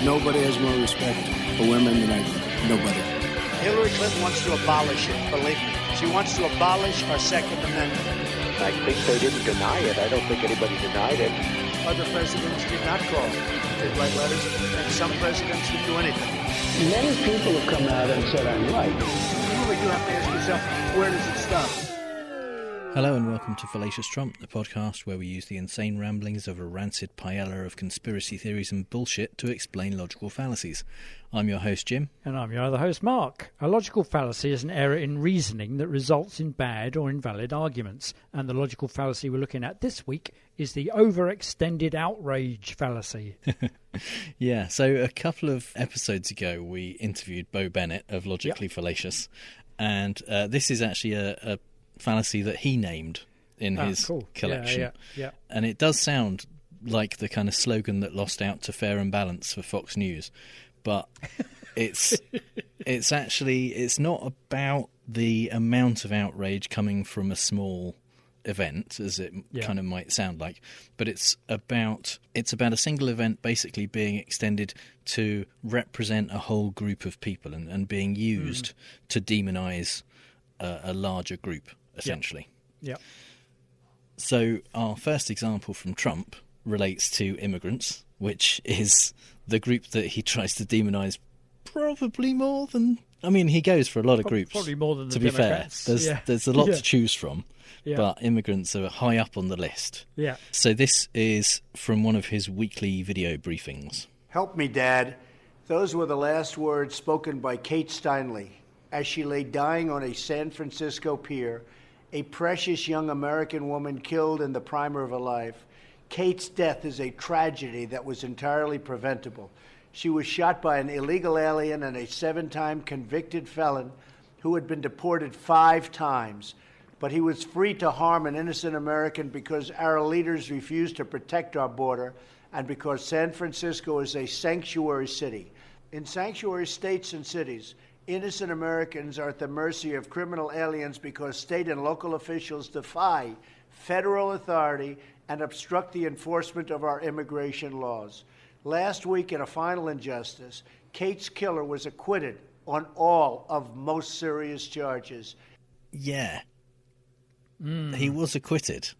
Nobody has more respect for women than I do. Nobody. Hillary Clinton wants to abolish it, believe me. She wants to abolish our Second Amendment. I think they didn't deny it. I don't think anybody denied it. Other presidents did not call. They write letters, and some presidents didn't do anything. Many people have come out and said I'm right. Really, you have to ask yourself, where does it stop? Hello and welcome to Fallacious Trump, the podcast where we use the insane ramblings of a rancid paella of conspiracy theories and bullshit to explain logical fallacies. I'm your host, Jim. And I'm your other host, Mark. A logical fallacy is an error in reasoning that results in bad or invalid arguments. And the logical fallacy we're looking at this week is the Overextended Outrage Fallacy. Yeah, so a couple of episodes ago we interviewed Bo Bennett of Logically Fallacious. And this is actually a fallacy that he named in his collection. Yeah. And it does sound like the kind of slogan that lost out to Fair and Balance for Fox News, but it's not about the amount of outrage coming from a small event, as it kind of might sound like, but it's about a single event basically being extended to represent a whole group of people and being used to demonize a larger group, essentially. Yeah. So our first example from Trump relates to immigrants, which is the group that he tries to demonize probably more than... I mean, he goes for a lot of groups. Probably more than the to be Democrats. fair. There's a lot to choose from, Yeah. but immigrants are high up on the list. Yeah. So this is from one of his weekly video briefings. Help me, Dad. Those were the last words spoken by Kate Steinle as she lay dying on a San Francisco pier, a precious young American woman killed in the primer of her life. Kate's death is a tragedy that was entirely preventable. She was shot by an illegal alien and a 7-time convicted felon who had been deported 5 times. But he was free to harm an innocent American because our leaders refused to protect our border and because San Francisco is a sanctuary city. In sanctuary states and cities, innocent Americans are at the mercy of criminal aliens because state and local officials defy federal authority and obstruct the enforcement of our immigration laws. Last week, in a final injustice, Kate's killer was acquitted on all of most serious charges. Yeah. He was acquitted.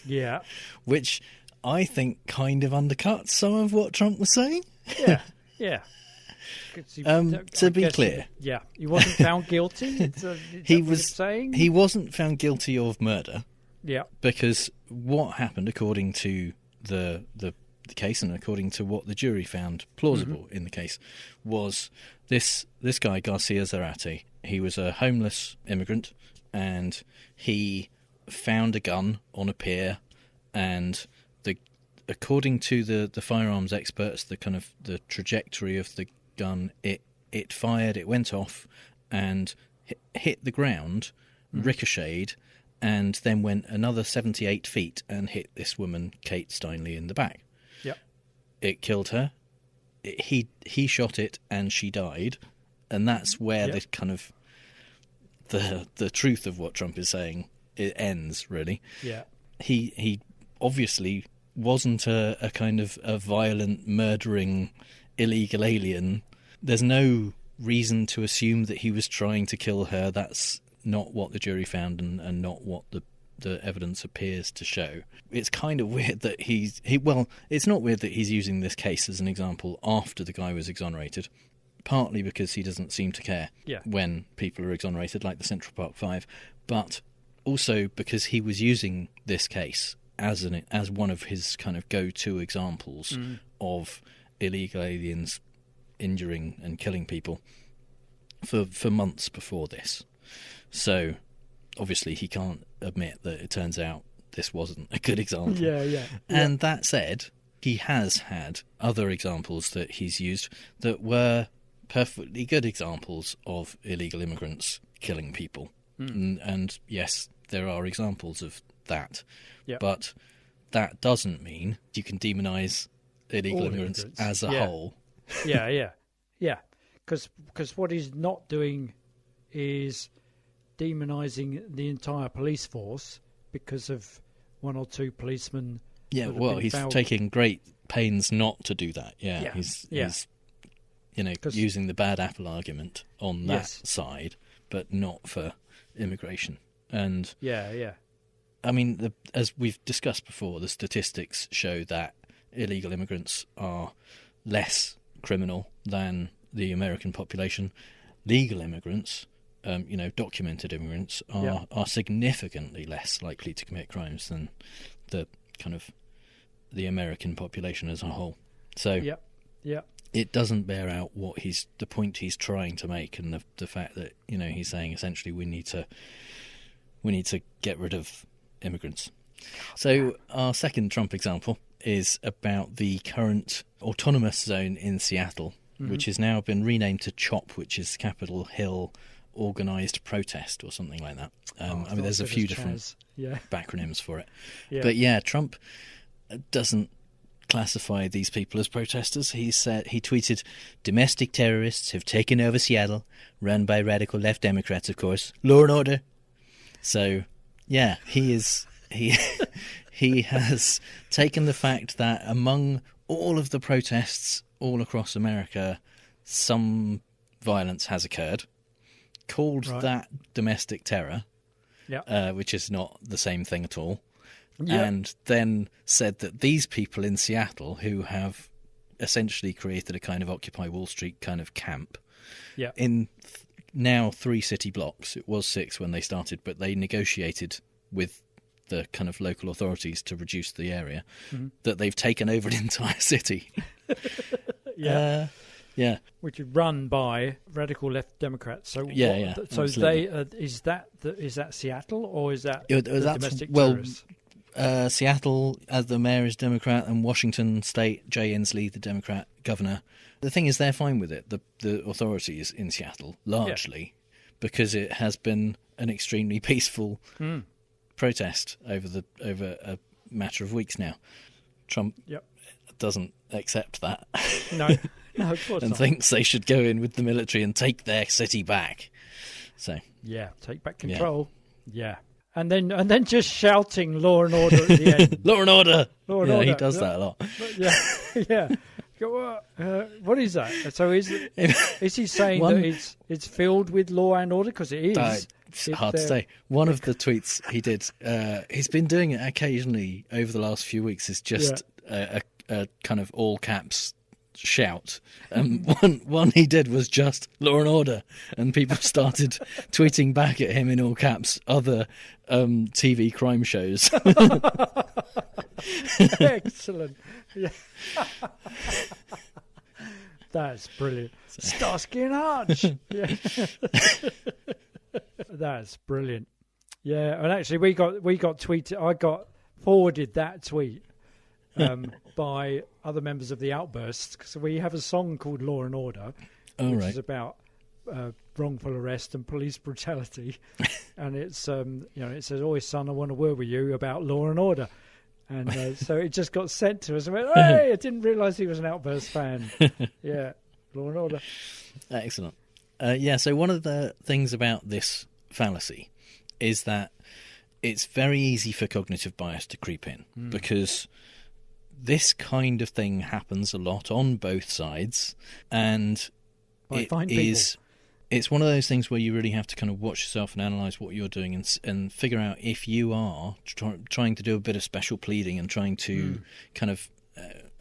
Yeah. Which I think kind of undercuts some of what Trump was saying. Yeah. To be clear, he wasn't found guilty. He wasn't found guilty of murder. Yeah, because what happened, according to the case and according to what the jury found plausible in the case, was this guy Garcia Zarate. He was a homeless immigrant, and he found a gun on a pier, and according to the firearms experts, the trajectory of the gun, it fired, it went off and hit the ground, ricocheted, and then went another 78 feet and hit this woman, Kate Steinle, in the back. Yep. It killed her. He shot it and she died. And that's where the kind of the truth of what Trump is saying, it ends, really. Yeah. He obviously wasn't a kind of a violent, murdering, illegal alien. There's no reason to assume that he was trying to kill her. That's not what the jury found and not what the evidence appears to show. It's kind of weird that it's not weird that he's using this case as an example after the guy was exonerated, partly because he doesn't seem to care when people are exonerated, like the Central Park Five, but also because he was using this case as one of his kind of go-to examples of illegal aliens injuring and killing people for months before this. So obviously he can't admit that it turns out this wasn't a good example. Yeah. And that said, he has had other examples that he's used that were perfectly good examples of illegal immigrants killing people. And yes, there are examples of that. Yep. But that doesn't mean you can demonise illegal immigrants as a whole. Yeah. Because what he's not doing is demonising the entire police force because of one or two policemen. Yeah, well, he's taking great pains not to do that. Yeah. He's Yeah. using the bad apple argument on that Yes. side, but not for immigration. And Yeah. I mean, as we've discussed before, the statistics show that illegal immigrants are less criminal than the American population. Legal immigrants, documented immigrants, are significantly less likely to commit crimes than the kind of the American population as a whole. So it doesn't bear out the point he's trying to make, and the fact that he's saying essentially we need to get rid of immigrants. So our second Trump example is about the current autonomous zone in Seattle, which has now been renamed to CHOP, which is Capitol Hill Organized Protest or something like that. I mean, there's a few different backronyms for it. Yeah. But Trump doesn't classify these people as protesters. He tweeted, "Domestic terrorists have taken over Seattle, run by radical left Democrats, of course. Law and order." So, yeah, he has taken the fact that among all of the protests all across America, some violence has occurred, called that domestic terror, which is not the same thing at all, and then said that these people in Seattle who have essentially created a kind of Occupy Wall Street kind of camp in now 3 city blocks. It was 6 when they started, but they negotiated with the kind of local authorities to reduce the area, that they've taken over an entire city. Which is run by radical left Democrats. So so absolutely. Is that Seattle, or is that the domestic terrorists? Seattle, as the mayor is Democrat, and Washington State, Jay Inslee, the Democrat governor. The thing is, they're fine with it. The authorities in Seattle, largely, because it has been an extremely peaceful protest over a matter of weeks now. Trump doesn't accept that. No, of course and not. thinks they should go in with the military and take their city back. So take back control. And then just shouting law and order at the end. Law and order. Law and order. He does that a lot. What is that? So is he saying that it's filled with law and order? Because it is. It's hard to say. One of the tweets he did, he's been doing it occasionally over the last few weeks, is just a kind of all caps shout. One he did was just law and order, and people started tweeting back at him in all caps other TV crime shows. Excellent. That's brilliant. Starsky and Hutch. That's brilliant. And actually we got tweeted. I got forwarded that tweet by other members of the Outbursts, because we have a song called Law and Order, which is about wrongful arrest and police brutality, and it's it says, "Oh, son, I want to word with you about law and order," and so it just got sent to us. I went, "Hey, I didn't realise he was an Outburst fan." Law and Order. Excellent. So one of the things about this fallacy is that it's very easy for cognitive bias to creep in, because this kind of thing happens a lot on both sides, and it's one of those things where you really have to kind of watch yourself and analyse what you're doing, and figure out if you are trying to do a bit of special pleading and trying to kind of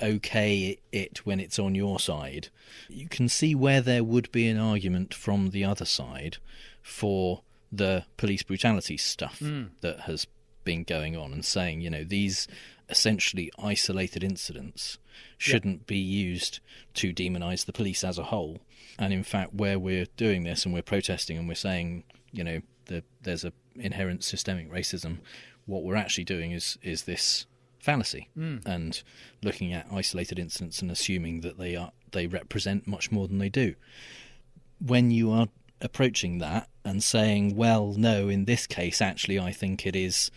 okay it when it's on your side. You can see where there would be an argument from the other side for the police brutality stuff that has been going on, and saying, these essentially isolated incidents shouldn't be used to demonise the police as a whole. And in fact, where we're doing this and we're protesting and we're saying, there's an inherent systemic racism, what we're actually doing is this fallacy, and looking at isolated incidents and assuming that they represent much more than they do. When you are approaching that and saying, well, no, in this case, actually, I think it is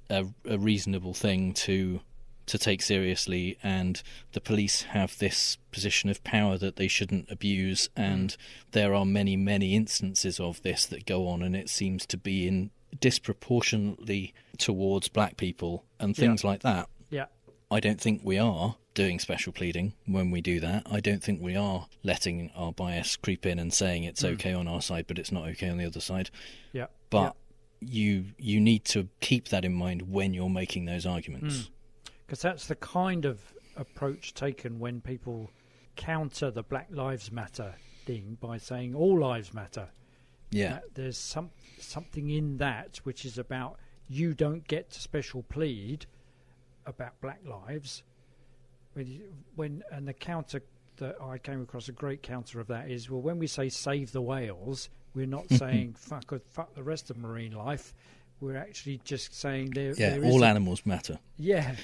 a reasonable thing to take seriously, and the police have this position of power that they shouldn't abuse, and there are many, many instances of this that go on, and it seems to be in disproportionately towards black people and things like that. I don't think we are doing special pleading when we do that. I don't think we are letting our bias creep in and saying it's okay on our side, but it's not okay on the other side. Yeah. But you need to keep that in mind when you're making those arguments. Because that's the kind of approach taken when people counter the Black Lives Matter thing by saying all lives matter. Yeah. There's something in that which is about you don't get to special plead about black lives. And the counter that I came across, a great counter of that is, well, when we say save the whales, we're not saying fuck the rest of marine life. We're actually just saying there all animals matter. Yeah.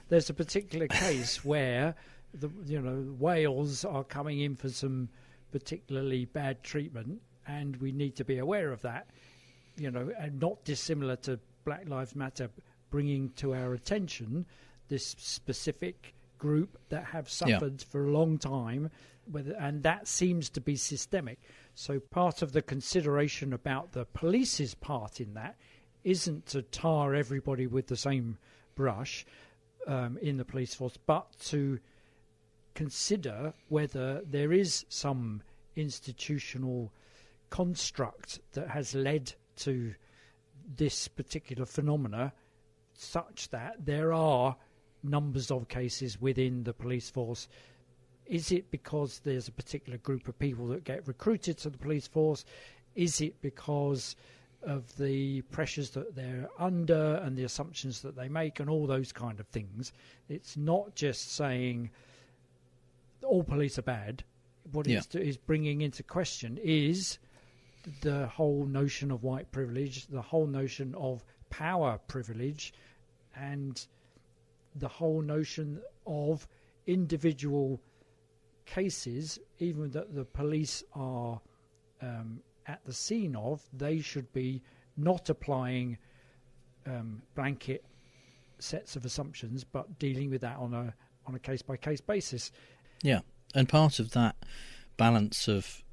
There's a particular case where the whales are coming in for some particularly bad treatment, and we need to be aware of that. And not dissimilar to Black Lives Matter bringing to our attention this specific group that have suffered for a long time, and that seems to be systemic. So part of the consideration about the police's part in that isn't to tar everybody with the same brush in the police force, but to consider whether there is some institutional construct that has led to this particular phenomena, such that there are numbers of cases within the police force. Is it because there's a particular group of people that get recruited to the police force? Is it because of the pressures that they're under and the assumptions that they make and all those kind of things? It's not just saying all police are bad. What it is bringing into question is the whole notion of white privilege, the whole notion of power privilege, and the whole notion of individual cases, even that the police are at the scene of, they should be not applying blanket sets of assumptions, but dealing with that on a case-by-case basis. Yeah, and part of that balance of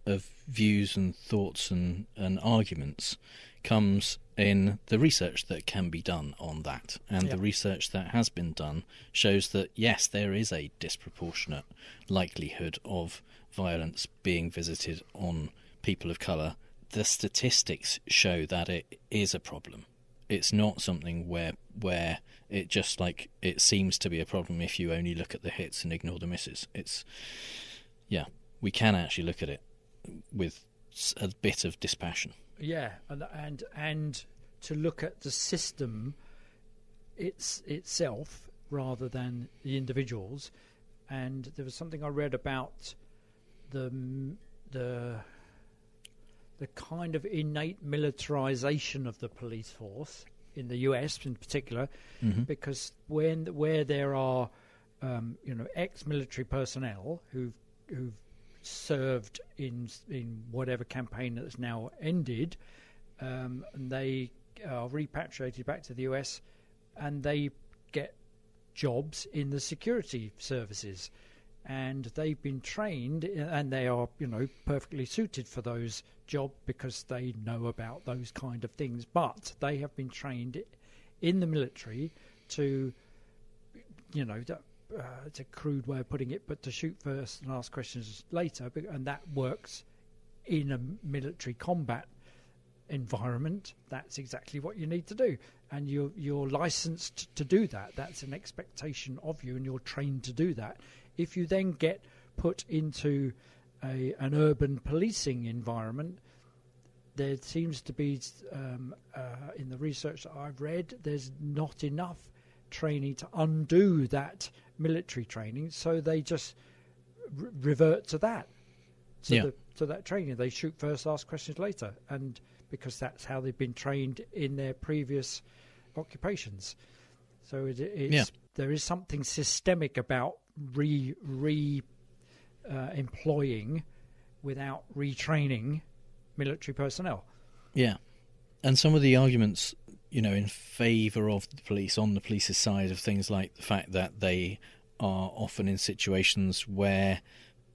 views and thoughts and arguments comes in the research that can be done on that. And the research that has been done shows that, yes, there is a disproportionate likelihood of violence being visited on people of colour. The statistics show that it is a problem. It's not something where it just it seems to be a problem if you only look at the hits and ignore the misses. We can actually look at it with a bit of dispassion. Yeah, and to look at the system itself rather than the individuals. And there was something I read about the kind of innate militarization of the police force in the US in particular, because where there are ex-military personnel who've served in whatever campaign that's now ended, and they are repatriated back to the US, and they get jobs in the security services, and they've been trained, and they are perfectly suited for those jobs because they know about those kind of things, but they have been trained in the military to it's a crude way of putting it, but to shoot first and ask questions later, and that works in a military combat environment. That's exactly what you need to do, and you're licensed to do that. That's an expectation of you, and you're trained to do that. If you then get put into an urban policing environment, there seems to be, in the research that I've read, there's not enough training to undo that military training, so they just revert to that. To that training, they shoot first, ask questions later, and because that's how they've been trained in their previous occupations. So there is something systemic about employing without retraining military personnel. Yeah, and some of the arguments in favour of the police, on the police's side, of things like the fact that they are often in situations where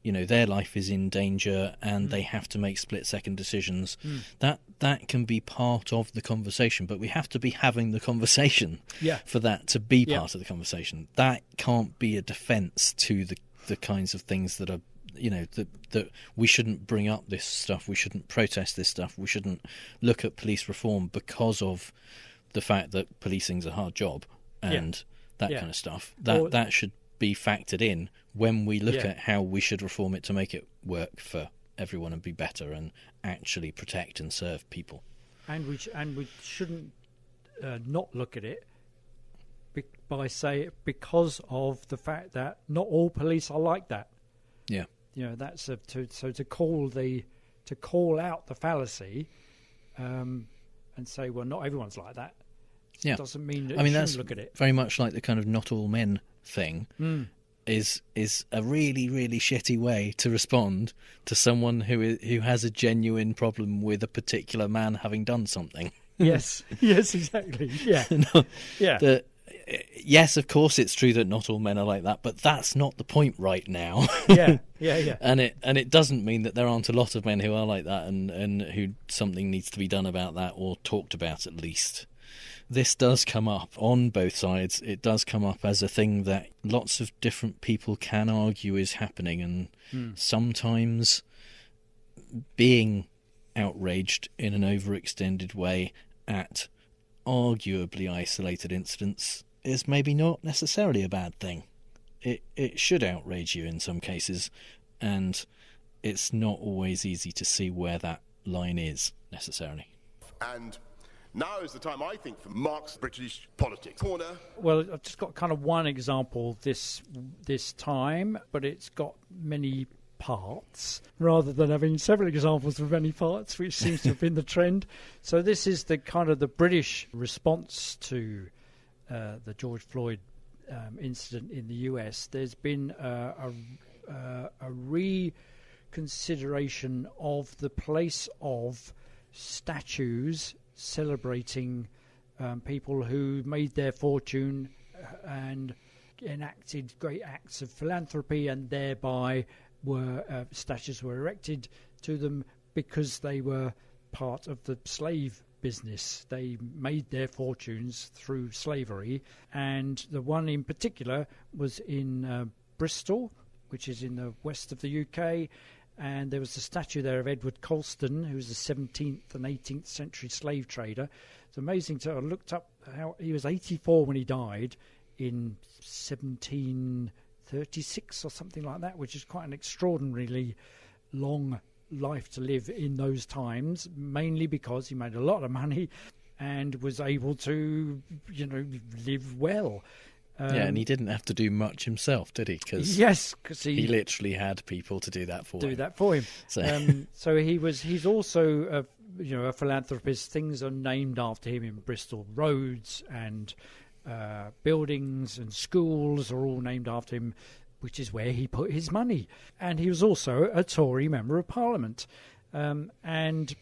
their life is in danger and they have to make split-second decisions. That can be part of the conversation, but we have to be having the conversation for that to be part of the conversation. That can't be a defence to the kinds of things that are, that we shouldn't bring up this stuff, we shouldn't protest this stuff, we shouldn't look at police reform because of the fact that policing's a hard job and that kind of stuff. That should be factored in when we look at how we should reform it to make it work for everyone and be better and actually protect and serve people. And we shouldn't not look at it because of the fact that not all police are like that. Yeah. That's to call out the fallacy and say, well, not everyone's like that. Doesn't mean that you shouldn't look at it. Very much like the kind of not all men thing is a really, really shitty way to respond to someone who has a genuine problem with a particular man having done something. Yes, exactly. Yeah. Yes, of course it's true that not all men are like that, but that's not the point right now. Yeah. And it doesn't mean that there aren't a lot of men who are like that and who something needs to be done about that, or talked about at least. This does come up on both sides. It does come up as a thing that lots of different people can argue is happening, and sometimes being outraged in an overextended way at arguably isolated incidents is maybe not necessarily a bad thing. It should outrage you in some cases, and it's not always easy to see where that line is necessarily. And now is the time, I think, for Mark's British politics corner. Well, I've just got kind of one example this time, but it's got many parts rather than having several examples of many parts, which seems to have been the trend. So this is the kind of the British response to the George Floyd incident in the US. There's been a reconsideration of the place of statues celebrating people who made their fortune and enacted great acts of philanthropy, and thereby statues were erected to them because they were part of the slave business. They made their fortunes through slavery, and the one in particular was in Bristol, which is in the west of the UK. And there was a statue there of Edward Colston, who was a 17th and 18th century slave trader. It's amazing I looked up how he was 84 when he died in 1736 or something like that, which is quite an extraordinarily long life to live in those times, mainly because he made a lot of money and was able to, live well. And he didn't have to do much himself, did he? Because he literally had people to do that for him. So he's also a philanthropist. Things are named after him in Bristol. Roads and buildings and schools are all named after him, which is where he put his money. And he was also a Tory Member of Parliament. And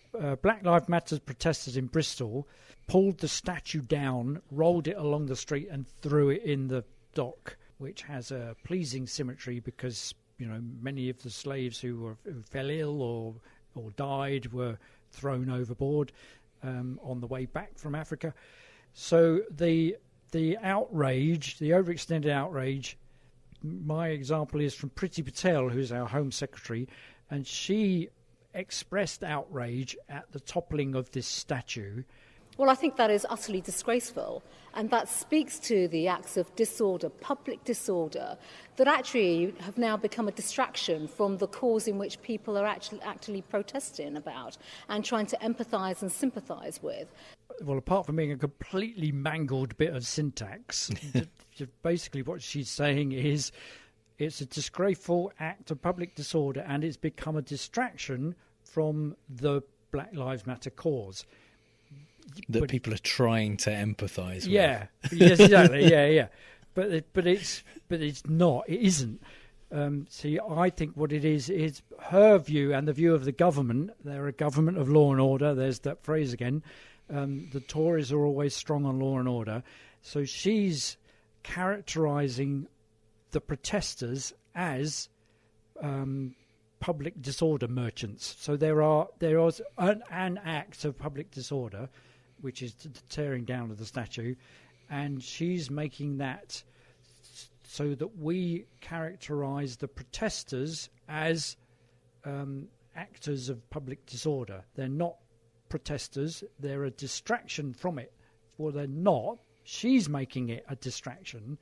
Black Lives Matter protesters in Bristol pulled the statue down, rolled it along the street and threw it in the dock, which has a pleasing symmetry because, many of the slaves who fell ill or died were thrown overboard on the way back from Africa. So the outrage, the overextended outrage, my example is from Priti Patel, who's our Home Secretary, and she expressed outrage at the toppling of this statue. Well, I think that is utterly disgraceful, and that speaks to the acts of disorder, public disorder, that actually have now become a distraction from the cause in which people are actually protesting about and trying to empathise and sympathise with. Well, apart from being a completely mangled bit of syntax, basically what she's saying is it's a disgraceful act of public disorder and it's become a distraction from the Black Lives Matter cause. That people are trying to empathise with. Yeah, yes, exactly, yeah. But it's not. It isn't. See, I think what it is her view and the view of the government. They're a government of law and order. There's that phrase again. The Tories are always strong on law and order. So she's characterising the protesters as public disorder merchants. So there was an act of public disorder, which is the tearing down of the statue, and she's making that so that we characterise the protesters as actors of public disorder. They're not protesters, they're a distraction from it. Well, they're not. She's making it a distraction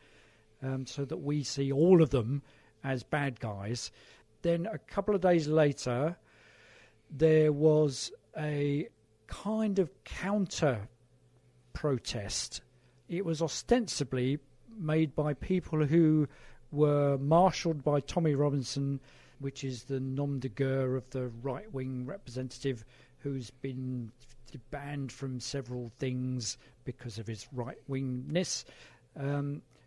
so that we see all of them as bad guys. Then a couple of days later, there was a kind of counter-protest. It was ostensibly made by people who were marshalled by Tommy Robinson, which is the nom de guerre of the right-wing representative who's been banned from several things because of his right-wingness.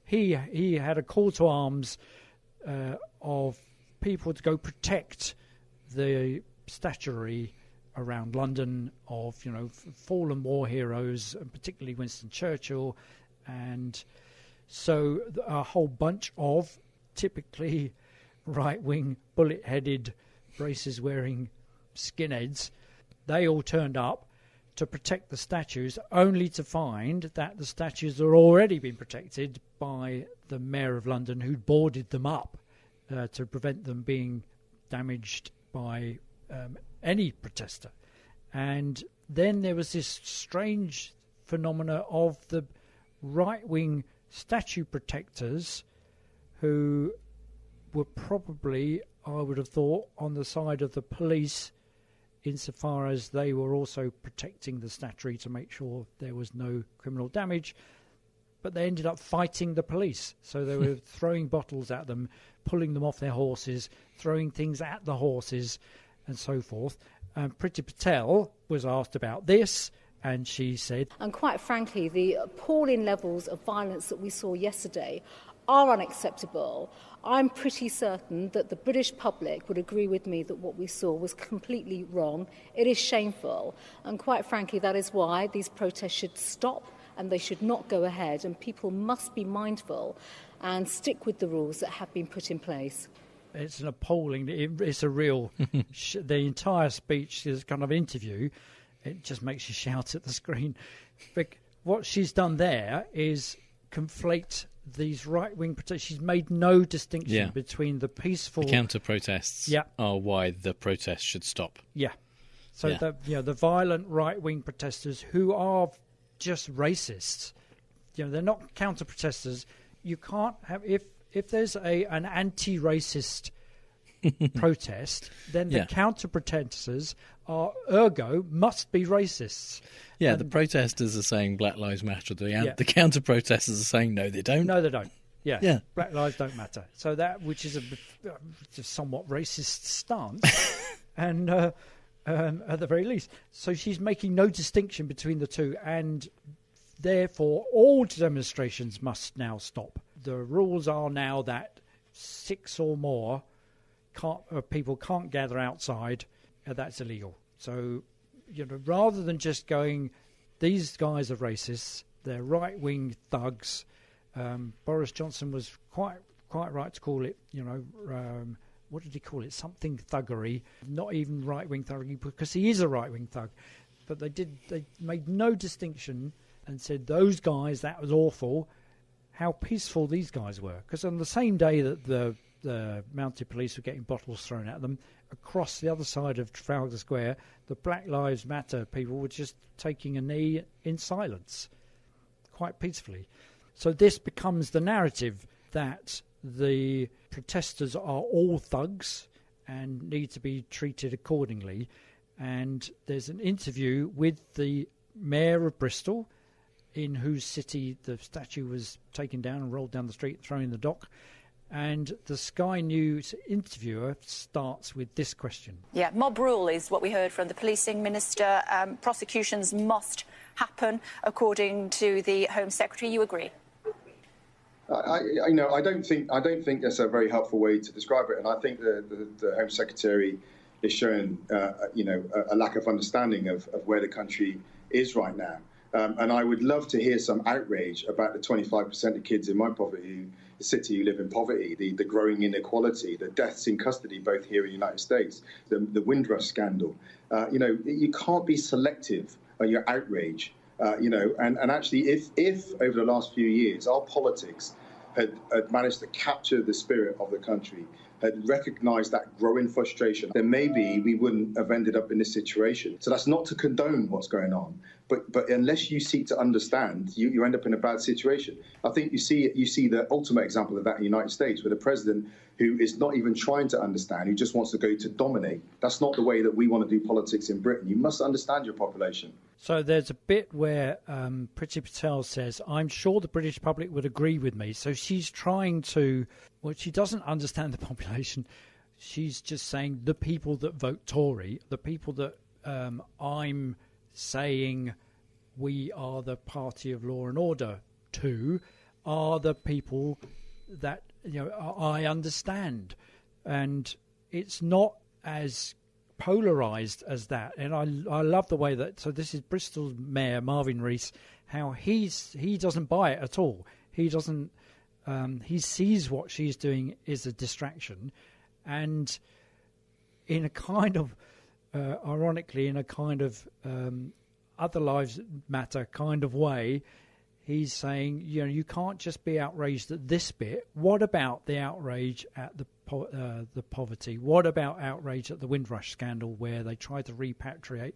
He had a call to arms of people to go protect the statuary around London of, fallen war heroes, and particularly Winston Churchill. And so a whole bunch of typically right-wing, bullet-headed, braces-wearing skinheads, they all turned up to protect the statues, only to find that the statues had already been protected by the Mayor of London, who'd boarded them up to prevent them being damaged by any protester. And then there was this strange phenomena of the right-wing statue protectors who were probably, I would have thought, on the side of the police insofar as they were also protecting the statuary to make sure there was no criminal damage. But they ended up fighting the police. So they were throwing bottles at them, pulling them off their horses, throwing things at the horses, and so forth. Priti Patel was asked about this, and she said... And quite frankly, the appalling levels of violence that we saw yesterday are unacceptable. I'm pretty certain that the British public would agree with me that what we saw was completely wrong. It is shameful. And quite frankly, that is why these protests should stop and they should not go ahead. And people must be mindful and stick with the rules that have been put in place. It's an appalling... It's a real... the entire speech is kind of interview. It just makes you shout at the screen. But what she's done there is conflate these right-wing protesters. She's made no distinction between the peaceful... The counter-protests are why the protests should stop. Yeah. So the violent right-wing protesters who are just racists, they're not counter-protesters. You can't have... If there's an anti-racist protest, then the counter-protesters are, ergo, must be racists. Yeah, the protesters are saying Black Lives Matter. The counter-protesters are saying no, they don't. No, they don't. Yeah. Black lives don't matter. So that, which is a somewhat racist stance, and at the very least. So she's making no distinction between the two, and therefore all demonstrations must now stop. The rules are now that 6 or more people can't gather outside. That's illegal. So, rather than just going, these guys are racists, they're right-wing thugs. Boris Johnson was quite right to call it, what did he call it? Something thuggery. Not even right-wing thuggery, because he is a right-wing thug. But they made no distinction and said, those guys, that was awful. How peaceful these guys were. Because on the same day that the mounted police were getting bottles thrown at them, across the other side of Trafalgar Square, the Black Lives Matter people were just taking a knee in silence, quite peacefully. So this becomes the narrative that the protesters are all thugs and need to be treated accordingly. And there's an interview with the Mayor of Bristol, in whose city the statue was taken down and rolled down the street and thrown in the dock. And the Sky News interviewer starts with this question. Yeah, mob rule is what we heard from the policing minister. Prosecutions must happen, according to the Home Secretary. You agree? I don't think that's a very helpful way to describe it. And I think the Home Secretary is showing, a lack of understanding of where the country is right now. And I would love to hear some outrage about the 25% of kids in my city who live in poverty, the growing inequality, the deaths in custody, both here in the United States, the Windrush scandal. You can't be selective on your outrage. And actually, if over the last few years our politics had managed to capture the spirit of the country, had recognised that growing frustration, then maybe we wouldn't have ended up in this situation. So that's not to condone what's going on, but unless you seek to understand, you end up in a bad situation. I think you see the ultimate example of that in the United States, with a president who is not even trying to understand, who just wants to go to dominate. That's not the way that we want to do politics in Britain. You must understand your population. So there's a bit where Priti Patel says, I'm sure the British public would agree with me. So she's trying to, well, she doesn't understand the population. She's just saying the people that vote Tory, the people that I'm saying we are the party of law and order to, are the people that I understand. And it's not as polarised as that, and I love the way that, so this is Bristol's mayor Marvin Rees, how he doesn't buy it at all. He doesn't he sees what she's doing is a distraction, and in a kind of ironically, in a kind of other lives matter kind of way, he's saying, you can't just be outraged at this bit. What about the outrage at the poverty? What about outrage at the Windrush scandal, where they tried to repatriate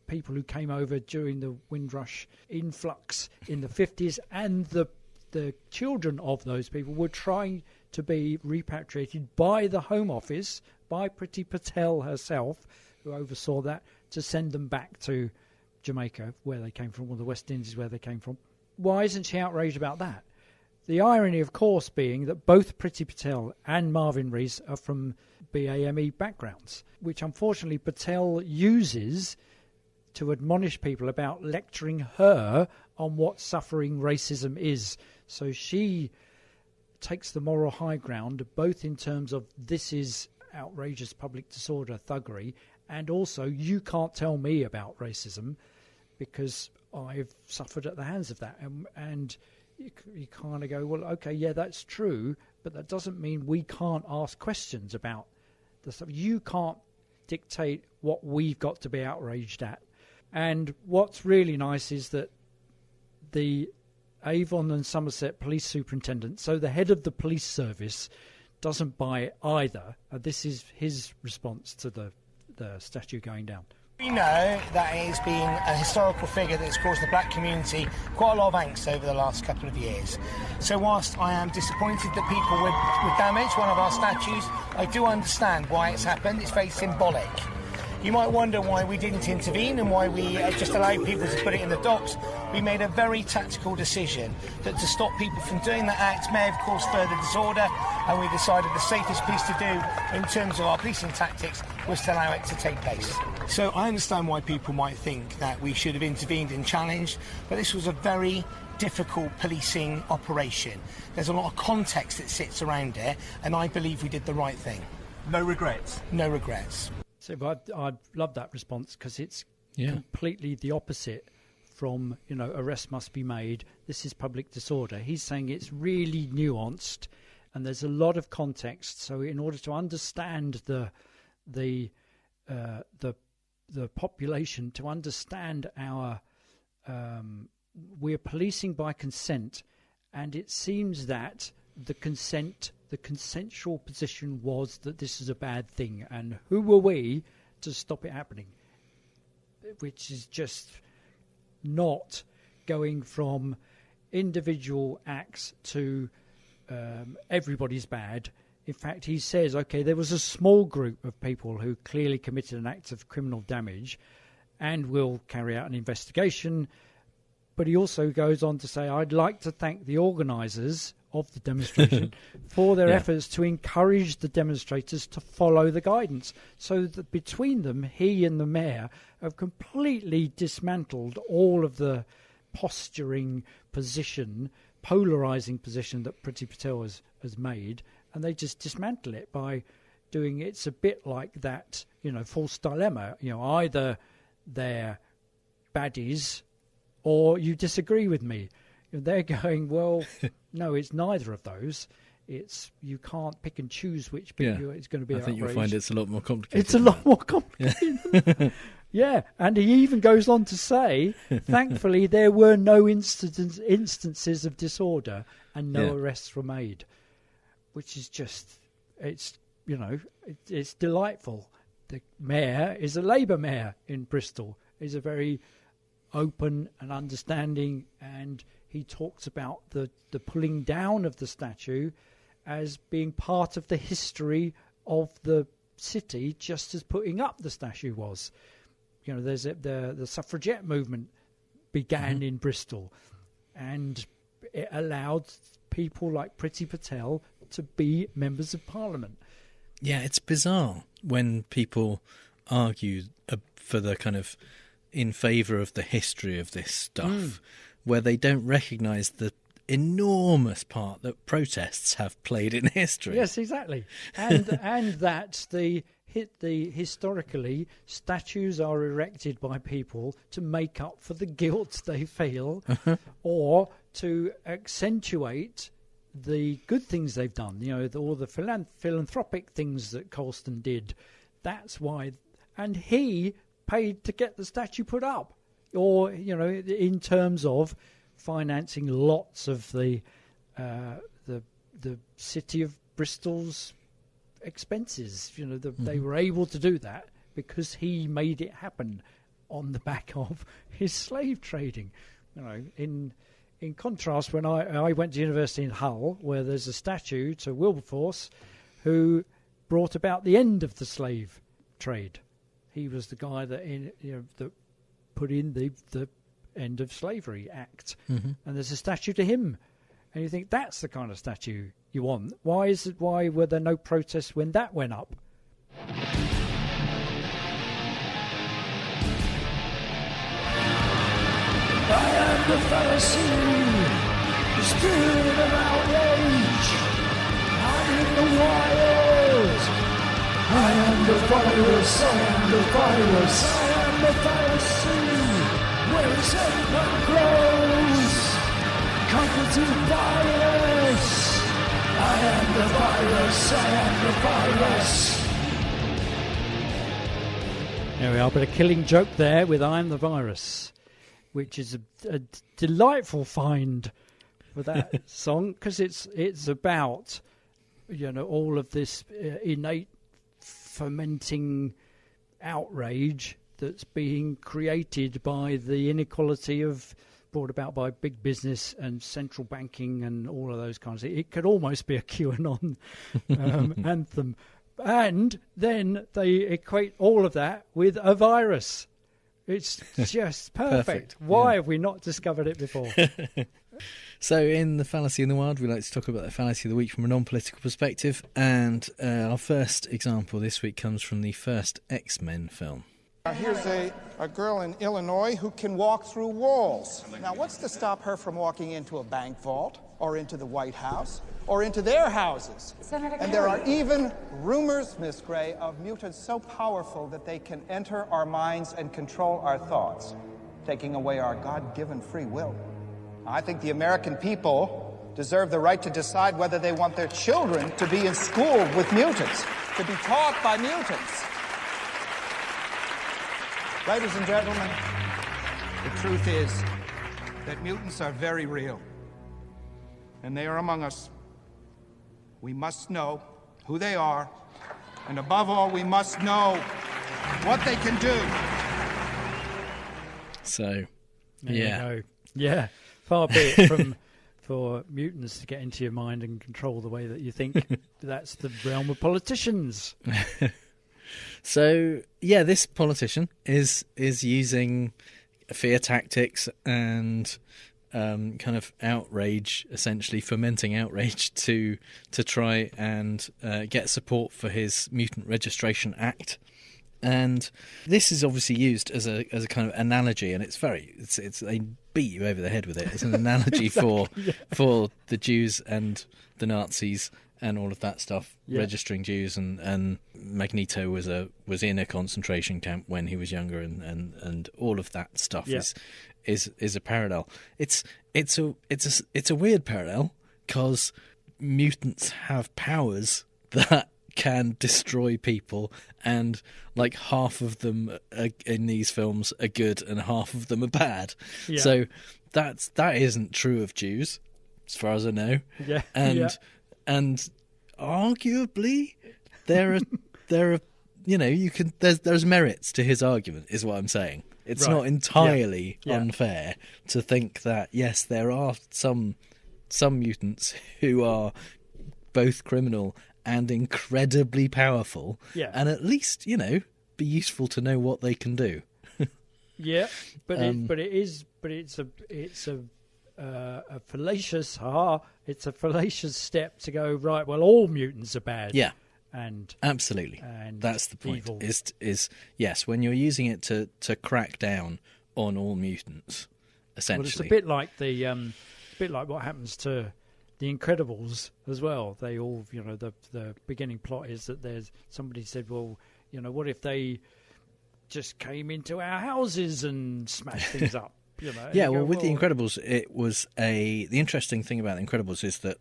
people who came over during the Windrush influx in the 50s, and the children of those people were trying to be repatriated by the Home Office, by Priti Patel herself, who oversaw that, to send them back to Jamaica, where they came from, or the West Indies, where they came from. Why isn't she outraged about that? The irony, of course, being that both Priti Patel and Marvin Rees are from BAME backgrounds, which unfortunately Patel uses to admonish people about lecturing her on what suffering racism is. So she takes the moral high ground, both in terms of this is outrageous public disorder, thuggery, and also you can't tell me about racism because I've suffered at the hands of that. And you kind of go, well, okay, yeah, that's true, but that doesn't mean we can't ask questions about the stuff. You can't dictate what we've got to be outraged at. And what's really nice is that the Avon and Somerset police superintendent, so the head of the police service, doesn't buy it either. This is his response to the statue going down. We know that it has been a historical figure that has caused the black community quite a lot of angst over the last couple of years. So whilst I am disappointed that people would damage one of our statues, I do understand why it's happened. It's very symbolic. You might wonder why we didn't intervene and why we just allowed people to put it in the docks. We made a very tactical decision that to stop people from doing that act may have caused further disorder, and we decided the safest piece to do in terms of our policing tactics was to allow it to take place. So I understand why people might think that we should have intervened and challenged, but this was a very difficult policing operation. There's a lot of context that sits around it, and I believe we did the right thing. No regrets? No regrets. So I love that response because it's completely the opposite from, arrest must be made. This is public disorder. He's saying it's really nuanced and there's a lot of context. So in order to understand the population, to understand our, we're policing by consent, and it seems that the consensual position was that this is a bad thing, and who were we to stop it happening? Which is just not going from individual acts to everybody's bad. In fact, he says, okay, there was a small group of people who clearly committed an act of criminal damage and will carry out an investigation. But he also goes on to say, I'd like to thank the organisers of the demonstration for their efforts to encourage the demonstrators to follow the guidance. So that between them, he and the mayor have completely dismantled all of the posturing position, polarising position that Priti Patel has made, and they just dismantle it by doing, it's a bit like that, false dilemma. Either they're baddies or you disagree with me. They're going, well, no, it's neither of those. It's you can't pick and choose which bit it's going to be. I think outraged. you'll find it's a lot more complicated. It's a lot more complicated. Yeah, and he even goes on to say, thankfully, there were no instances of disorder and no arrests were made, which is just, it's delightful. The mayor is a Labour mayor in Bristol. He's a very open and understanding, and he talks about the pulling down of the statue as being part of the history of the city, just as putting up the statue was. There's the suffragette movement began in Bristol, and it allowed people like Priti Patel to be members of Parliament. Yeah, it's bizarre when people argue for the kind of in favour of the history of this stuff, where they don't recognise the enormous part that protests have played in history. Yes, exactly, and that historically statues are erected by people to make up for the guilt they feel, or to accentuate the good things they've done. All the philanthropic things that Colston did. That's why, and he paid to get the statue put up, or in terms of financing lots of the city of Bristol's expenses. They were able to do that because he made it happen on the back of his slave trading. In contrast, when I went to university in Hull, where there's a statue to Wilberforce, who brought about the end of the slave trade. He was the guy that put in the End of Slavery Act, and there's a statue to him. And you think that's the kind of statue you want. Why were there no protests when that went up? I am the fallacy, the spirit of outrage. I'm in the wild. I am the virus, I am the virus, I am the fallacy. Where resentment grows, comforting virus. I am the virus, I am the virus. There we are, but a killing joke there with I am the virus, which is a delightful find for that song, because it's about all of this innate fermenting outrage that's being created by the inequality brought about by big business and central banking and all of those kinds of things. It could almost be a QAnon anthem. And then they equate all of that with a virus. It's just perfect. Why have we not discovered it before? So in the Fallacy in the Wild, we like to talk about the Fallacy of the Week from a non-political perspective. And our first example this week comes from the first X-Men film. Here's a girl in Illinois who can walk through walls. Now, what's to stop her from walking into a bank vault, or into the White House, or into their houses? Senator and there are even rumors, Miss Gray, of mutants so powerful that they can enter our minds and control our thoughts, taking away our God-given free will. I think the American people deserve the right to decide whether they want their children to be in school with mutants, to be taught by mutants. Ladies and gentlemen, the truth is that mutants are very real, and they are among us. We must know who they are, and above all, we must know what they can do. So, yeah, far be it for mutants to get into your mind and control the way that you think. That's the realm of politicians. So, yeah, this politician is using fear tactics and kind of outrage, essentially fomenting outrage to try and get support for his Mutant Registration Act. And this is obviously used as a kind of analogy, and it's they beat you over the head with it. It's an analogy for the Jews and the Nazis and all of that stuff, registering Jews, and Magneto was in a concentration camp when he was younger, and all of that stuff is a parallel. It's a weird parallel because mutants have powers that can destroy people, and like half of them in these films are good and half of them are bad. So that isn't true of Jews, as far as I know. And arguably there are there's merits to his argument, is what I'm saying. It's not entirely unfair to think that yes, there are some mutants who are both criminal and incredibly powerful, and at least be useful to know what they can do. It's a fallacious it's a fallacious step to go, right, well, all mutants are bad. And absolutely, and that's the point. Evil. Is yes, when you're using it to crack down on all mutants, essentially. Well, it's a bit like what happens to The Incredibles as well. They all, the beginning plot is that there's somebody said, well, what if they just came into our houses and smashed things up? With The Incredibles, it was the interesting thing about The Incredibles is that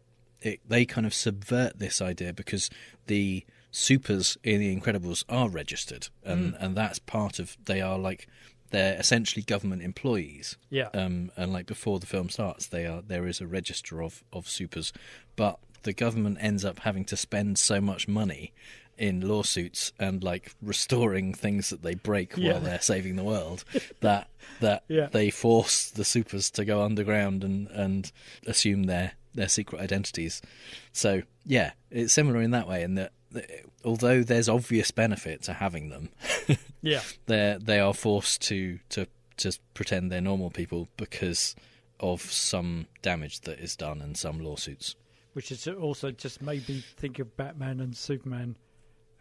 they kind of subvert this idea, because the supers in The Incredibles are registered, and that's part of, they're essentially government employees. And like before the film starts, there is a register of supers, but the government ends up having to spend so much money in lawsuits and like restoring things that they break while they're saving the world that they force the supers to go underground and assume their secret identities. So it's similar in that way, in that although there's obvious benefit to having them, they are forced to pretend they're normal people because of some damage that is done and some lawsuits. Which is also just made me think of Batman and Superman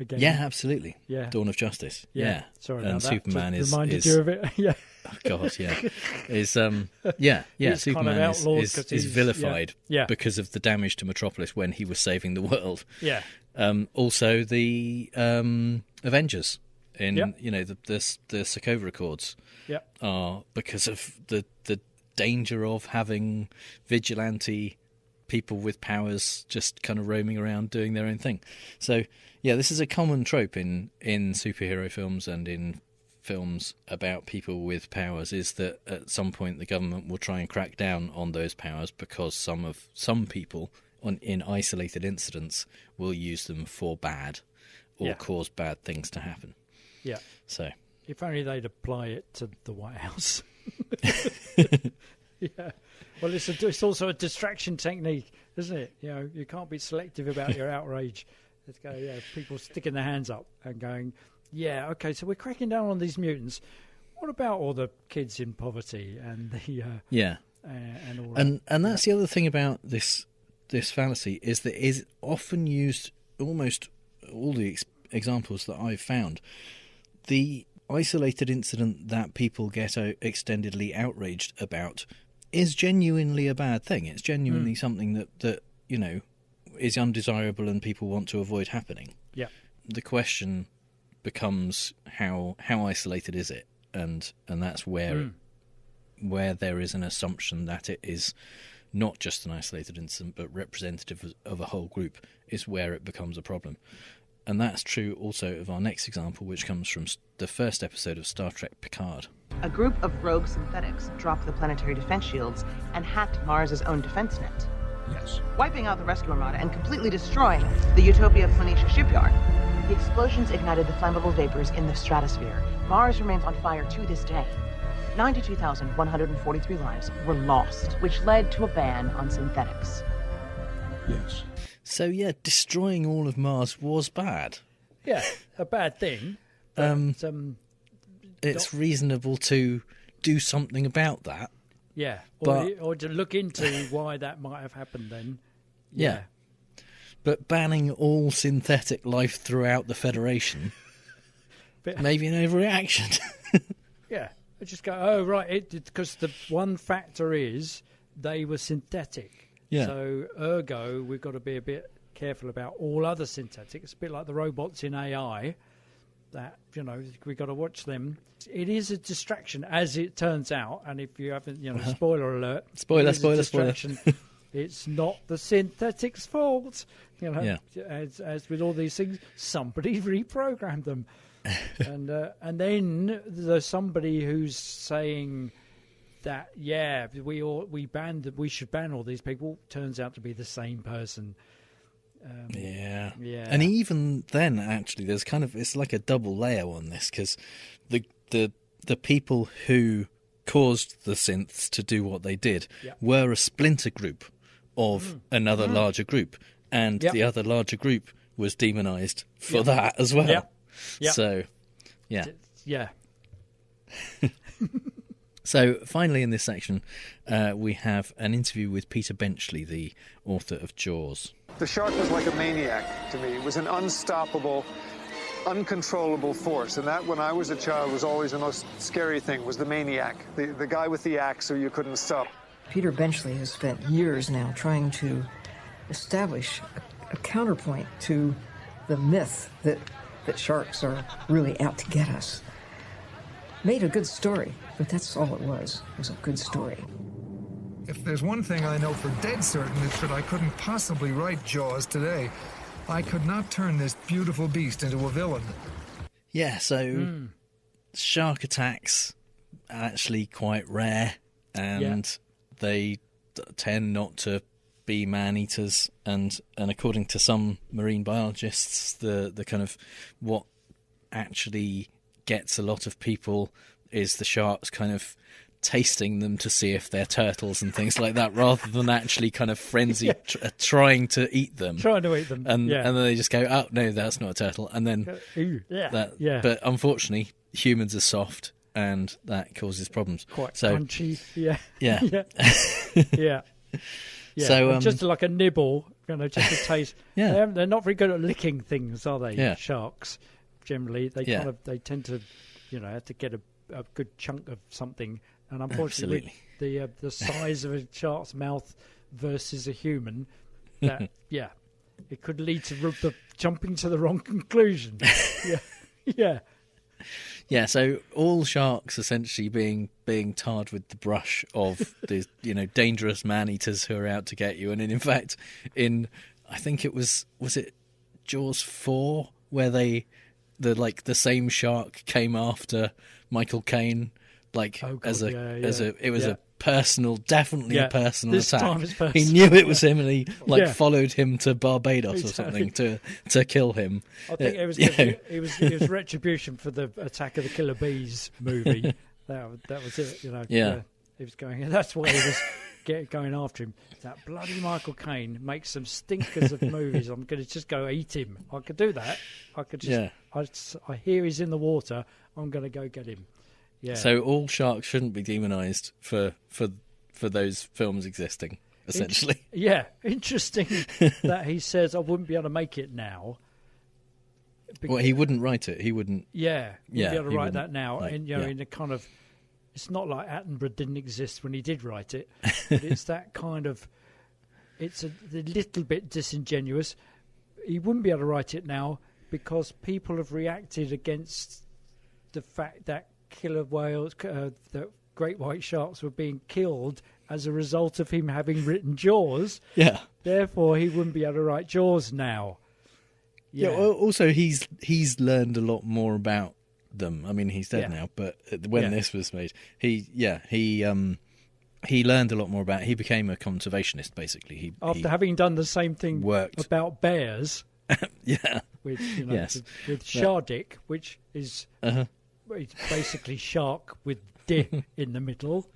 again. Yeah, absolutely. Dawn of Justice. Sorry and about Superman that. Reminded you of it. Oh God, is Superman is vilified because of the damage to Metropolis when he was saving the world. Also the Avengers in the Sokovia Accords are because of the danger of having vigilante people with powers just kind of roaming around doing their own thing. So this is a common trope in superhero films and in films about people with powers, is that at some point the government will try and crack down on those powers because some people in isolated incidents will use them for bad or cause bad things to happen. So if only they'd apply it to the White House. Well, it's also a distraction technique, isn't it? You can't be selective about your outrage. Let's go, people sticking their hands up and going, okay, so we're cracking down on these mutants. What about all the kids in poverty and the and all that? And that's the other thing about this fallacy, is that it is often used, almost all the examples that I've found, the isolated incident that people get extendedly outraged about is genuinely a bad thing. It's genuinely something that is undesirable and people want to avoid happening. The question becomes how isolated is it, and that's where there is an assumption that it is not just an isolated incident but representative of a whole group, is where it becomes a problem. And that's true also of our next example, which comes from the first episode of Star Trek Picard. A group of rogue synthetics dropped the planetary defense shields and hacked Mars' own defense net. Yes. Wiping out the rescue armada and completely destroying the Utopia Planitia shipyard. The explosions ignited the flammable vapors in the stratosphere. Mars remains on fire to this day. 92,143 lives were lost, which led to a ban on synthetics. Yes. So, destroying all of Mars was bad. A bad thing. But, it's reasonable to do something about that. Or to look into why that might have happened then. But banning all synthetic life throughout the Federation, maybe an overreaction. I just go, because the one factor is they were synthetic. So, ergo, we've got to be a bit careful about all other synthetics. It's a bit like the robots in AI. That, you know, we got to watch them. It is a distraction, as it turns out. And if you haven't, you know, spoiler alert. Spoiler. It's not the synthetics' fault. You know, as with all these things, somebody reprogrammed them. And then there's somebody who's saying that, we should ban all these people. Turns out to be the same person. Yeah. And even then, actually, there's kind of, it's like a double layer on this, because the people who caused the synths to do what they did were a splinter group of another larger group, and the other larger group was demonized for that as well. So, yeah. So, finally in this section, we have an interview with Peter Benchley, the author of Jaws. The shark was like a maniac to me. It was an unstoppable, uncontrollable force. And that, when I was a child, was always the most scary thing, was the maniac, the guy with the axe who you couldn't stop. Peter Benchley has spent years now trying to establish a counterpoint to the myth that sharks are really out to get us. Made a good story, but that's all it was. It was a good story. If there's one thing I know for dead certain, it's that I couldn't possibly write Jaws today. I could not turn this beautiful beast into a villain. Yeah, so shark attacks are actually quite rare, and they tend not to be man-eaters, and according to some marine biologists, the kind of what actually gets a lot of people is the sharks kind of tasting them to see if they're turtles and things like that, rather than actually kind of frenzy trying to eat them. And then they just go, oh, no, that's not a turtle. And then But unfortunately, humans are soft, and that causes problems. Quite punchy. So just like a nibble, you know, just a taste. They're not very good at licking things, are they? Sharks generally, they tend to, you know, have to get a good chunk of something. And unfortunately, with the size of a shark's mouth versus a human, that it could lead to jumping to the wrong conclusion. Yeah, so all sharks essentially being tarred with the brush of the dangerous man-eaters who are out to get you. And in fact, I think it was it Jaws 4 where the same shark came after Michael Caine, it was a personal, definitely a personal this attack. Time it's personal. He knew it was him, and he followed him to Barbados or something to kill him. I think it was retribution for the Attack of the Killer Bees movie. that was it, you know. He was going. That's why he was going after him. That bloody Michael Caine makes some stinkers of movies. I'm going to just go eat him. I could do that. I could just. I hear he's in the water. I'm going to go get him. Yeah. So all sharks shouldn't be demonised for those films existing, essentially. Interesting that he says I wouldn't be able to make it now. Well, he wouldn't write it. He wouldn't. Be able to write that now, and in a kind of. It's not like Attenborough didn't exist when he did write it, but it's that kind of. It's a little bit disingenuous. He wouldn't be able to write it now because people have reacted against the fact that killer whales, the great white sharks, were being killed as a result of him having written Jaws. Yeah. Therefore, he wouldn't be able to write Jaws now. Yeah. Well, also, he's learned a lot more about them. I mean, he's dead now, but when this was made, he learned a lot more about it. He became a conservationist, basically. After having done the same thing about bears. With Shardik, which is it's basically shark with D in the middle.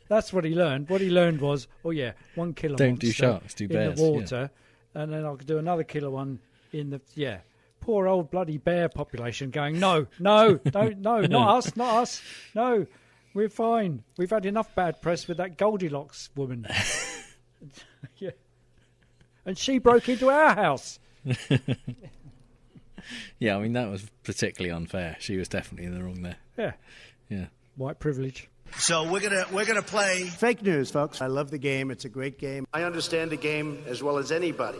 That's what he learned. What he learned was, 1 killer don't monster do sharks, do bears in the water, and then I could do another killer one in the Poor old bloody bear population going, no, don't, no, not us, no, we're fine. We've had enough bad press with that Goldilocks woman. And she broke into our house. Yeah, I mean, that was particularly unfair. She was definitely in the wrong there. Yeah. White privilege. So we're gonna play fake news, folks. I love the game. It's a great game. I understand the game as well as anybody.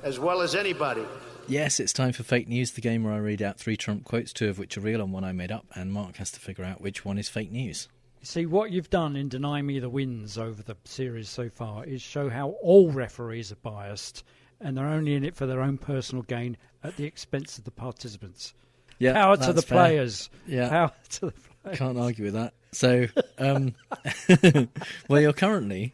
As well as anybody. Yes, it's time for Fake News, the game where I read out 3 Trump quotes, 2 of which are real and 1 I made up, and Mark has to figure out which one is fake news. See, what you've done in denying me the wins over the series so far is show how all referees are biased and they're only in it for their own personal gain at the expense of the participants. Yeah, power to the fair. players. Yeah. Power to the players. Can't argue with that. So, well, you're currently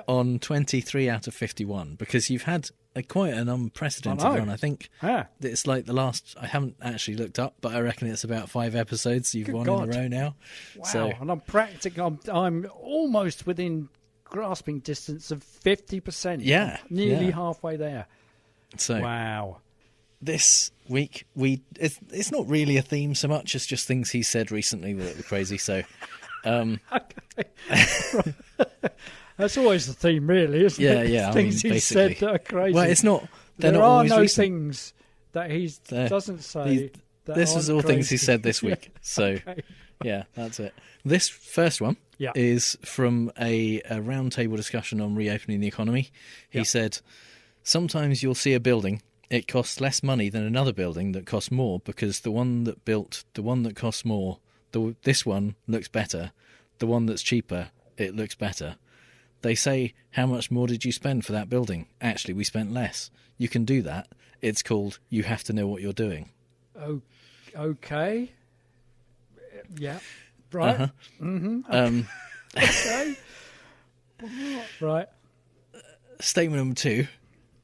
on 23 out of 51 because you've had quite an unprecedented run. I think it's like the last, I haven't actually looked up, but I reckon it's about 5 episodes you've won in a row now. Wow, So, and I'm almost within grasping distance of 50%. Yeah, Nearly yeah. halfway there. So wow. This week, it's not really a theme so much as just things he said recently that were crazy. So, that's always the theme, really, isn't it? Yeah. Things he said that are crazy. Well, it's not. There are always no recent. things that he doesn't say. This is all things he said this week. So, Okay. yeah, that's it. This first one is from a roundtable discussion on reopening the economy. He said, "Sometimes you'll see a building. It costs less money than another building that costs more because the one that built the one that costs more, this one looks better. The one that's cheaper, it looks better. They say, how much more did you spend for that building? Actually, we spent less. You can do that. It's called you have to know what you're doing." Oh, okay. Yeah. Right. Uh-huh. Mm-hmm. Okay. Right. Statement number 2.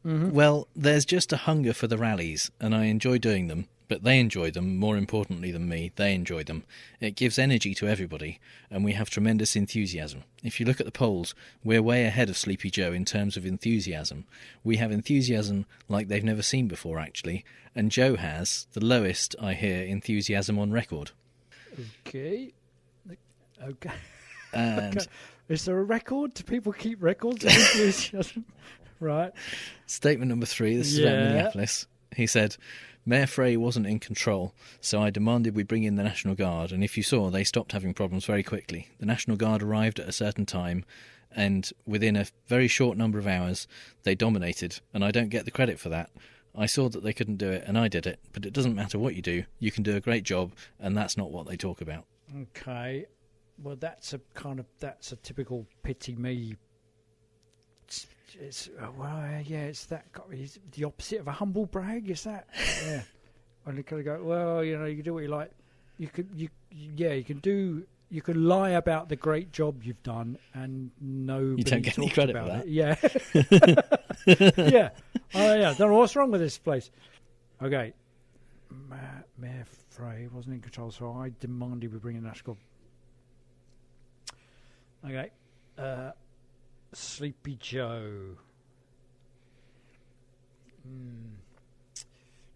Mm-hmm. Well, there's just a hunger for the rallies, and I enjoy doing them, but they enjoy them more importantly than me. They enjoy them. It gives energy to everybody, and we have tremendous enthusiasm. If you look at the polls, we're way ahead of Sleepy Joe in terms of enthusiasm. We have enthusiasm like they've never seen before, actually, and Joe has the lowest, I hear, enthusiasm on record. Okay. And okay. Is there a record? Do people keep records of enthusiasm? Right. Statement number 3, this is about Minneapolis. He said, Mayor Frey wasn't in control, so I demanded we bring in the National Guard, and if you saw, they stopped having problems very quickly. The National Guard arrived at a certain time, and within a very short number of hours, they dominated, and I don't get the credit for that. I saw that they couldn't do it, and I did it, but it doesn't matter what you do, you can do a great job, and that's not what they talk about. Okay. Well, that's a typical pity me. It's that it's the opposite of a humble brag. Is that? Yeah. And you kind of go, well, you can do what you like. You can lie about the great job you've done, and nobody You don't get any credit for that. It. Yeah. Yeah. Oh yeah. Don't know what's wrong with this place. Okay. Mayor Frey wasn't in control, so I demanded we bring in National. Okay. Sleepy Joe.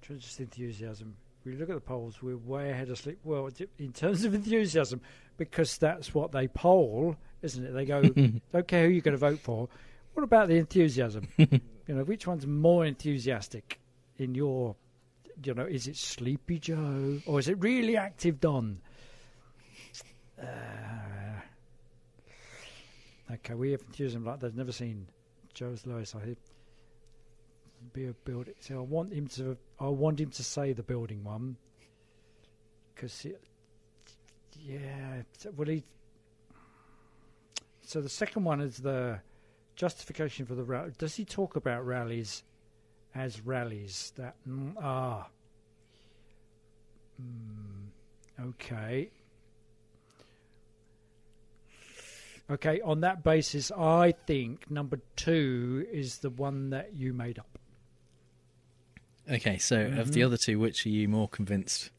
Tremendous enthusiasm. We look at the polls, we're way ahead of Sleep. Well, in terms of enthusiasm, because that's what they poll, isn't it? They go, don't care who you're going to vote for. What about the enthusiasm? Which one's more enthusiastic in your, is it Sleepy Joe or is it really active Don? Okay, we have enthusiasm like they've never seen. Joe's lowest. I be a building. So I want him to say the building one, because So the second one is the justification for the rally. Does he talk about rallies as rallies? Okay. Okay, on that basis, I think number 2 is the one that you made up. Okay, so of the other 2, which are you more convinced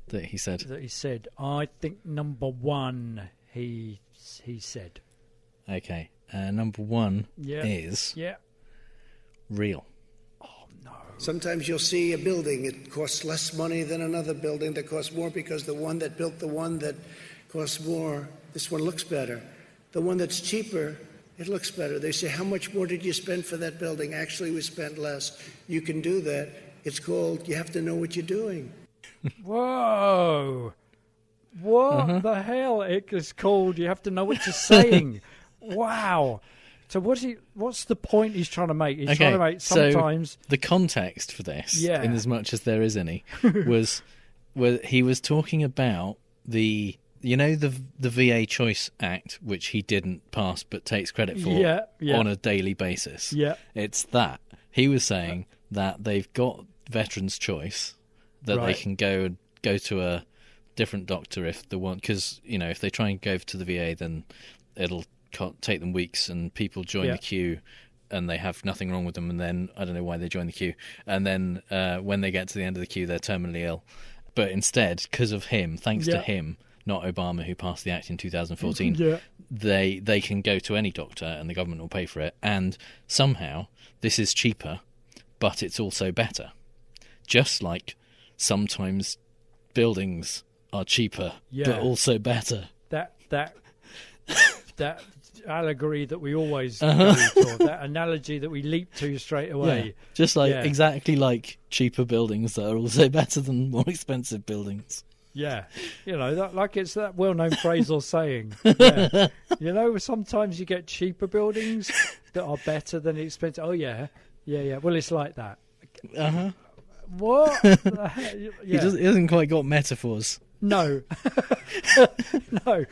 that he said? That he said. I think number 1 he said. Okay, number 1 is real. Sometimes you'll see a building, it costs less money than another building that costs more because the one that built the one that costs more, this one looks better. The one that's cheaper, it looks better. They say, how much more did you spend for that building? Actually, we spent less. You can do that. It's called, you have to know what you're doing. Whoa. What the hell? It's called. You have to know what you're saying. Wow. So what's the point he's trying to make? He's trying to make sometimes... So the context for this, in as much as there is any, was he was talking about the VA Choice Act, which he didn't pass but takes credit for on a daily basis. Yeah. It's that. He was saying that they've got Veterans' Choice, that they can go to a different doctor if they want, because, if they try and go to the VA, then it'll take them weeks, and people join the queue and they have nothing wrong with them, and then I don't know why they join the queue, and then when they get to the end of the queue they're terminally ill. But instead, because of him, thanks to him, not Obama, who passed the act in 2014, they can go to any doctor and the government will pay for it, and somehow this is cheaper, but it's also better. Just like sometimes buildings are cheaper but also better. That allegory that we always go for, that analogy that we leap to straight away. Just exactly like cheaper buildings that are also better than more expensive buildings. Yeah, it's that well-known phrase or saying. Sometimes you get cheaper buildings that are better than expensive. Oh yeah. Well, it's like that. What? He hasn't quite got metaphors. No. No.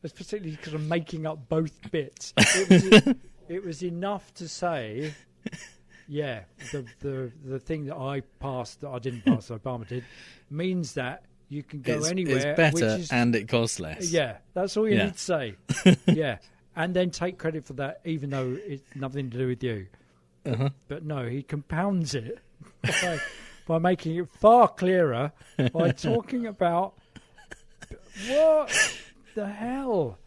It's particularly because I'm making up both bits. It was enough to say, the thing that I passed, that I didn't pass, that Obama did, means that you can go anywhere. It's better and it costs less. Yeah, that's all you need to say. And then take credit for that, even though it's nothing to do with you. But no, he compounds it by making it far clearer by talking about what the hell.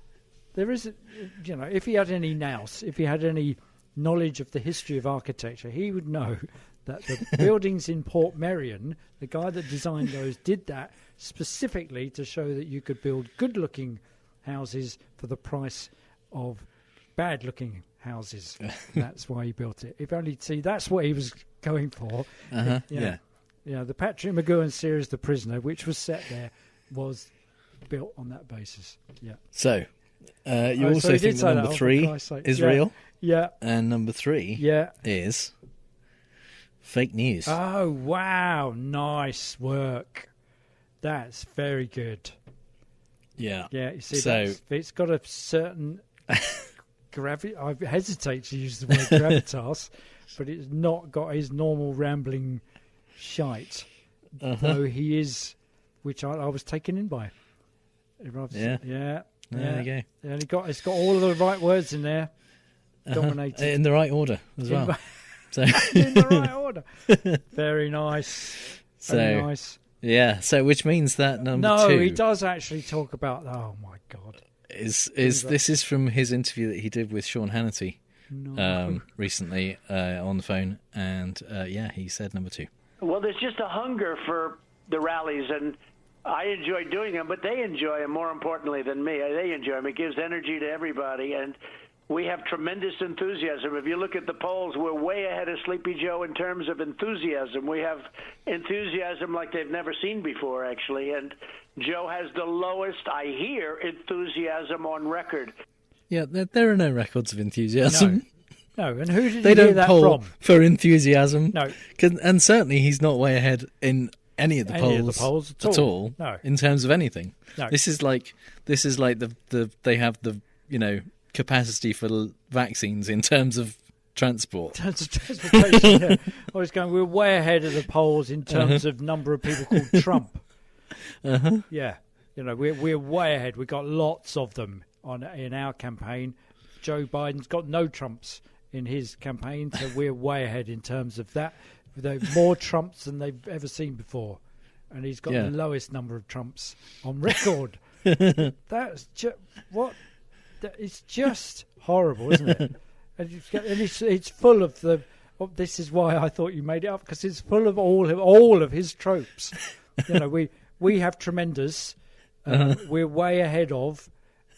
There isn't, if he had any nous, if he had any knowledge of the history of architecture, he would know that the buildings in Port Merion, the guy that designed those did that specifically to show that you could build good-looking houses for the price of bad-looking houses. That's why he built it. That's what he was going for. The Patrick McGowan series, The Prisoner, which was set there, was built on that basis. Yeah. So, you also think that number 3 is real? Yeah. And number 3 is fake news. Oh, wow. Nice work. That's very good. Yeah. Yeah, you see, it's got a certain gravity. I hesitate to use the word gravitas, but it's not got his normal rambling shite, though he is, which I was taken in by. There you go. And it's got all of the right words in there. Dominated in the right order as well. In the right order. Very nice. Very nice. Yeah. So, which means that number 2. No, he does actually talk about. Oh my God. This is from his interview that he did with Sean Hannity recently on the phone, and he said number 2. Well, there's just a hunger for the rallies, and I enjoy doing them, but they enjoy them more importantly than me. They enjoy them. It gives energy to everybody, and we have tremendous enthusiasm. If you look at the polls, we're way ahead of Sleepy Joe in terms of enthusiasm. We have enthusiasm like they've never seen before, actually, and Joe has the lowest, I hear, enthusiasm on record. Yeah, there are no records of enthusiasm. No, and who did they you hear don't that poll from? For enthusiasm. No. And certainly he's not way ahead in any of the polls at all. No. In terms of anything. No. This is like the they have the capacity for vaccines in terms of transport. In terms of transportation, I was going, we're way ahead of the polls in terms of number of people called Trump. Yeah, we're way ahead. We've got lots of them in our campaign. Joe Biden's got no Trumps in his campaign, so we're way ahead in terms of that. There are more Trumps than they've ever seen before, and he's got the lowest number of Trumps on record. That's just what. It's just horrible, isn't it? And it's full of the. This is why I thought you made it up, because it's full of all of his tropes. We have tremendous. We're way ahead of.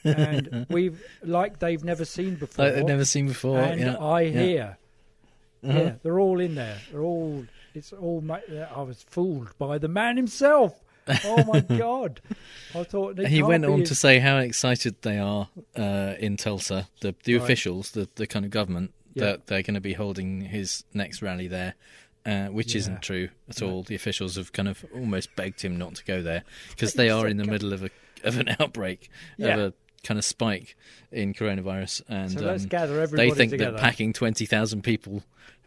And they've never seen before. Like they've never seen before. And I hear. Yeah, they're all in there. I was fooled by the man himself. Oh my God! I thought he went on to say how excited they are in Tulsa, the officials, the kind of government, that they're going to be holding his next rally there. Which isn't true at all. The officials have kind of almost begged him not to go there because they are in the middle of an outbreak, of a kind of spike in coronavirus, and so let's gather everybody they think together. that packing 20,000 people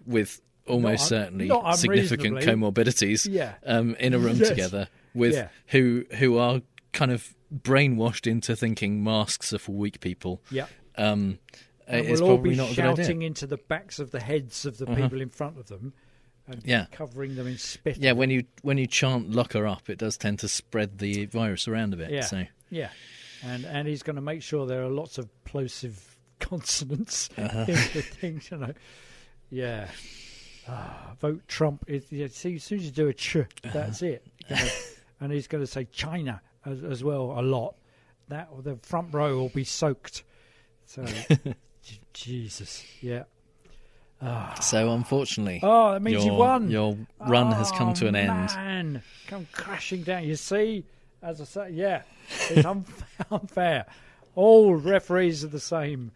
with almost certainly significant comorbidities in a room together with who are kind of brainwashed into thinking masks are for weak people. And it's we'll all probably be not a good idea. shouting into the backs of the heads of the people in front of them. And covering them in spit. Yeah, when you chant "lock her up," it does tend to spread the virus around a bit. And he's going to make sure there are lots of plosive consonants in the things, you know. Yeah. Vote Trump. See, as soon as you do a ch, that's it. You know? And he's going to say China as well a lot. That the front row will be soaked. So, Jesus, yeah. So unfortunately, that means you won. Your run has come to an end. Man, come crashing down. You see, as I say, it's unfair. All referees are the same.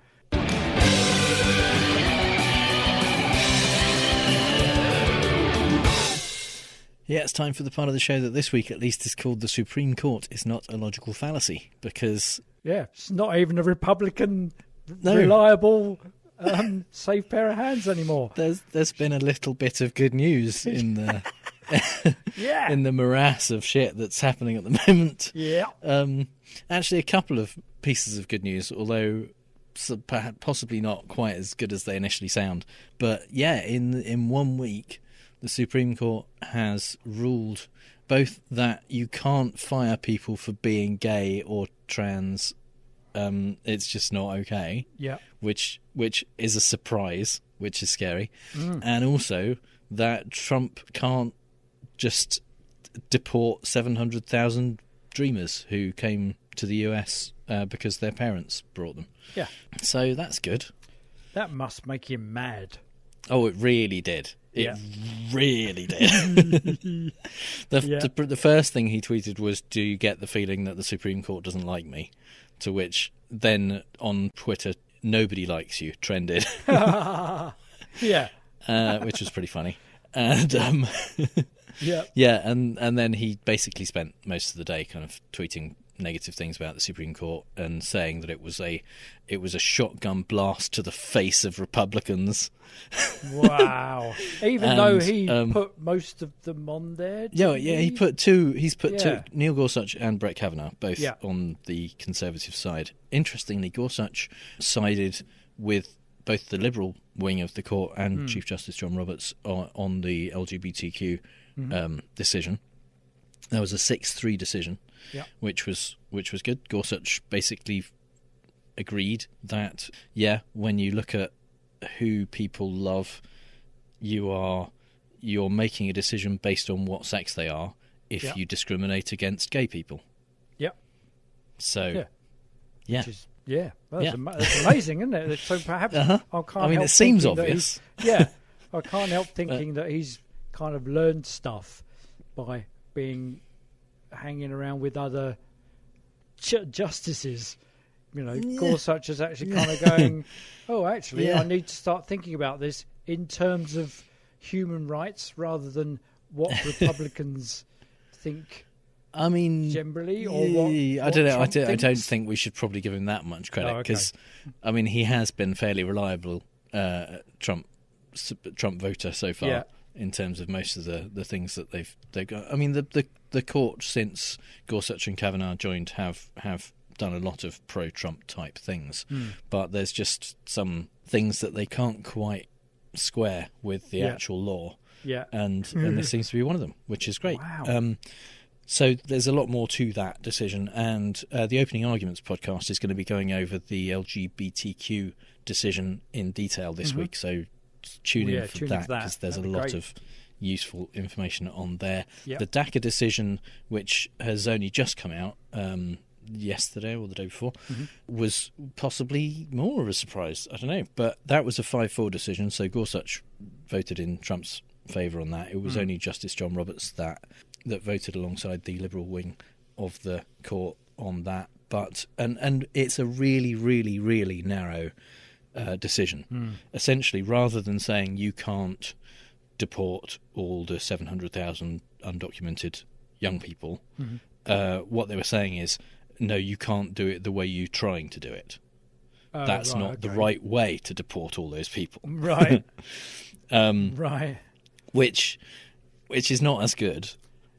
Yeah, it's time for the part of the show that this week at least is called "The Supreme Court is Not a Logical Fallacy," because it's not even a Republican reliable. Safe pair of hands anymore. There's been a little bit of good news in the in the morass of shit that's happening at the moment. Actually, a couple of pieces of good news, although possibly not quite as good as they initially sound. But in 1 week, the Supreme Court has ruled both that you can't fire people for being gay or trans. It's just not okay. Which is a surprise, which is scary, and also that Trump can't just deport 700,000 Dreamers who came to the US because their parents brought them. So that's good. That must make him mad. Oh, it really did. It really did. The first thing he tweeted was, "Do you get the feeling that the Supreme Court doesn't like me?" To which then on Twitter, "Nobody likes you" trended. Which was pretty funny. And and then he basically spent most of the day kind of tweeting negative things about the Supreme Court and saying that it was a shotgun blast to the face of Republicans. Wow! Even though he put most of them on there. He put two. He's put two: Neil Gorsuch and Brett Kavanaugh, both on the Conservative side. Interestingly, Gorsuch sided with both the Liberal wing of the court and Chief Justice John Roberts on the LGBTQ decision. There was a 6-3 decision, which was good. Gorsuch basically agreed that when you look at who people love, you're making a decision based on what sex they are if you discriminate against gay people. So that's amazing, isn't it? So perhaps I can't help it seems thinking obvious. I can't help thinking that he's kind of learned stuff by hanging around with other justices. You know, Gorsuch is actually kind of going, I need to start thinking about this in terms of human rights rather than what Republicans think. I mean, generally, or what? I don't know. I don't think we should probably give him that much credit because, I mean, he has been fairly reliable Trump voter so far in terms of most of the things that they've got. I mean, the court since Gorsuch and Kavanaugh joined have done a lot of pro-Trump type things, but there's just some things that they can't quite square with the actual law. And this seems to be one of them, which is great. Wow. So there's a lot more to that decision, and the Opening Arguments podcast is going to be going over the LGBTQ decision in detail this week, so tune in for that because there's a lot of useful information on there. The DACA decision, which has only just come out yesterday or the day before, was possibly more of a surprise. I don't know, but that was a 5-4 decision, so Gorsuch voted in Trump's favour on that. It was only Justice John Roberts that that voted alongside the Liberal wing of the court on that. But and it's a really, really, really narrow decision. Essentially, rather than saying you can't deport all the 700,000 undocumented young people, what they were saying is, no, you can't do it the way you're trying to do it. That's not the right way to deport all those people. Right. Right. Which is not as good.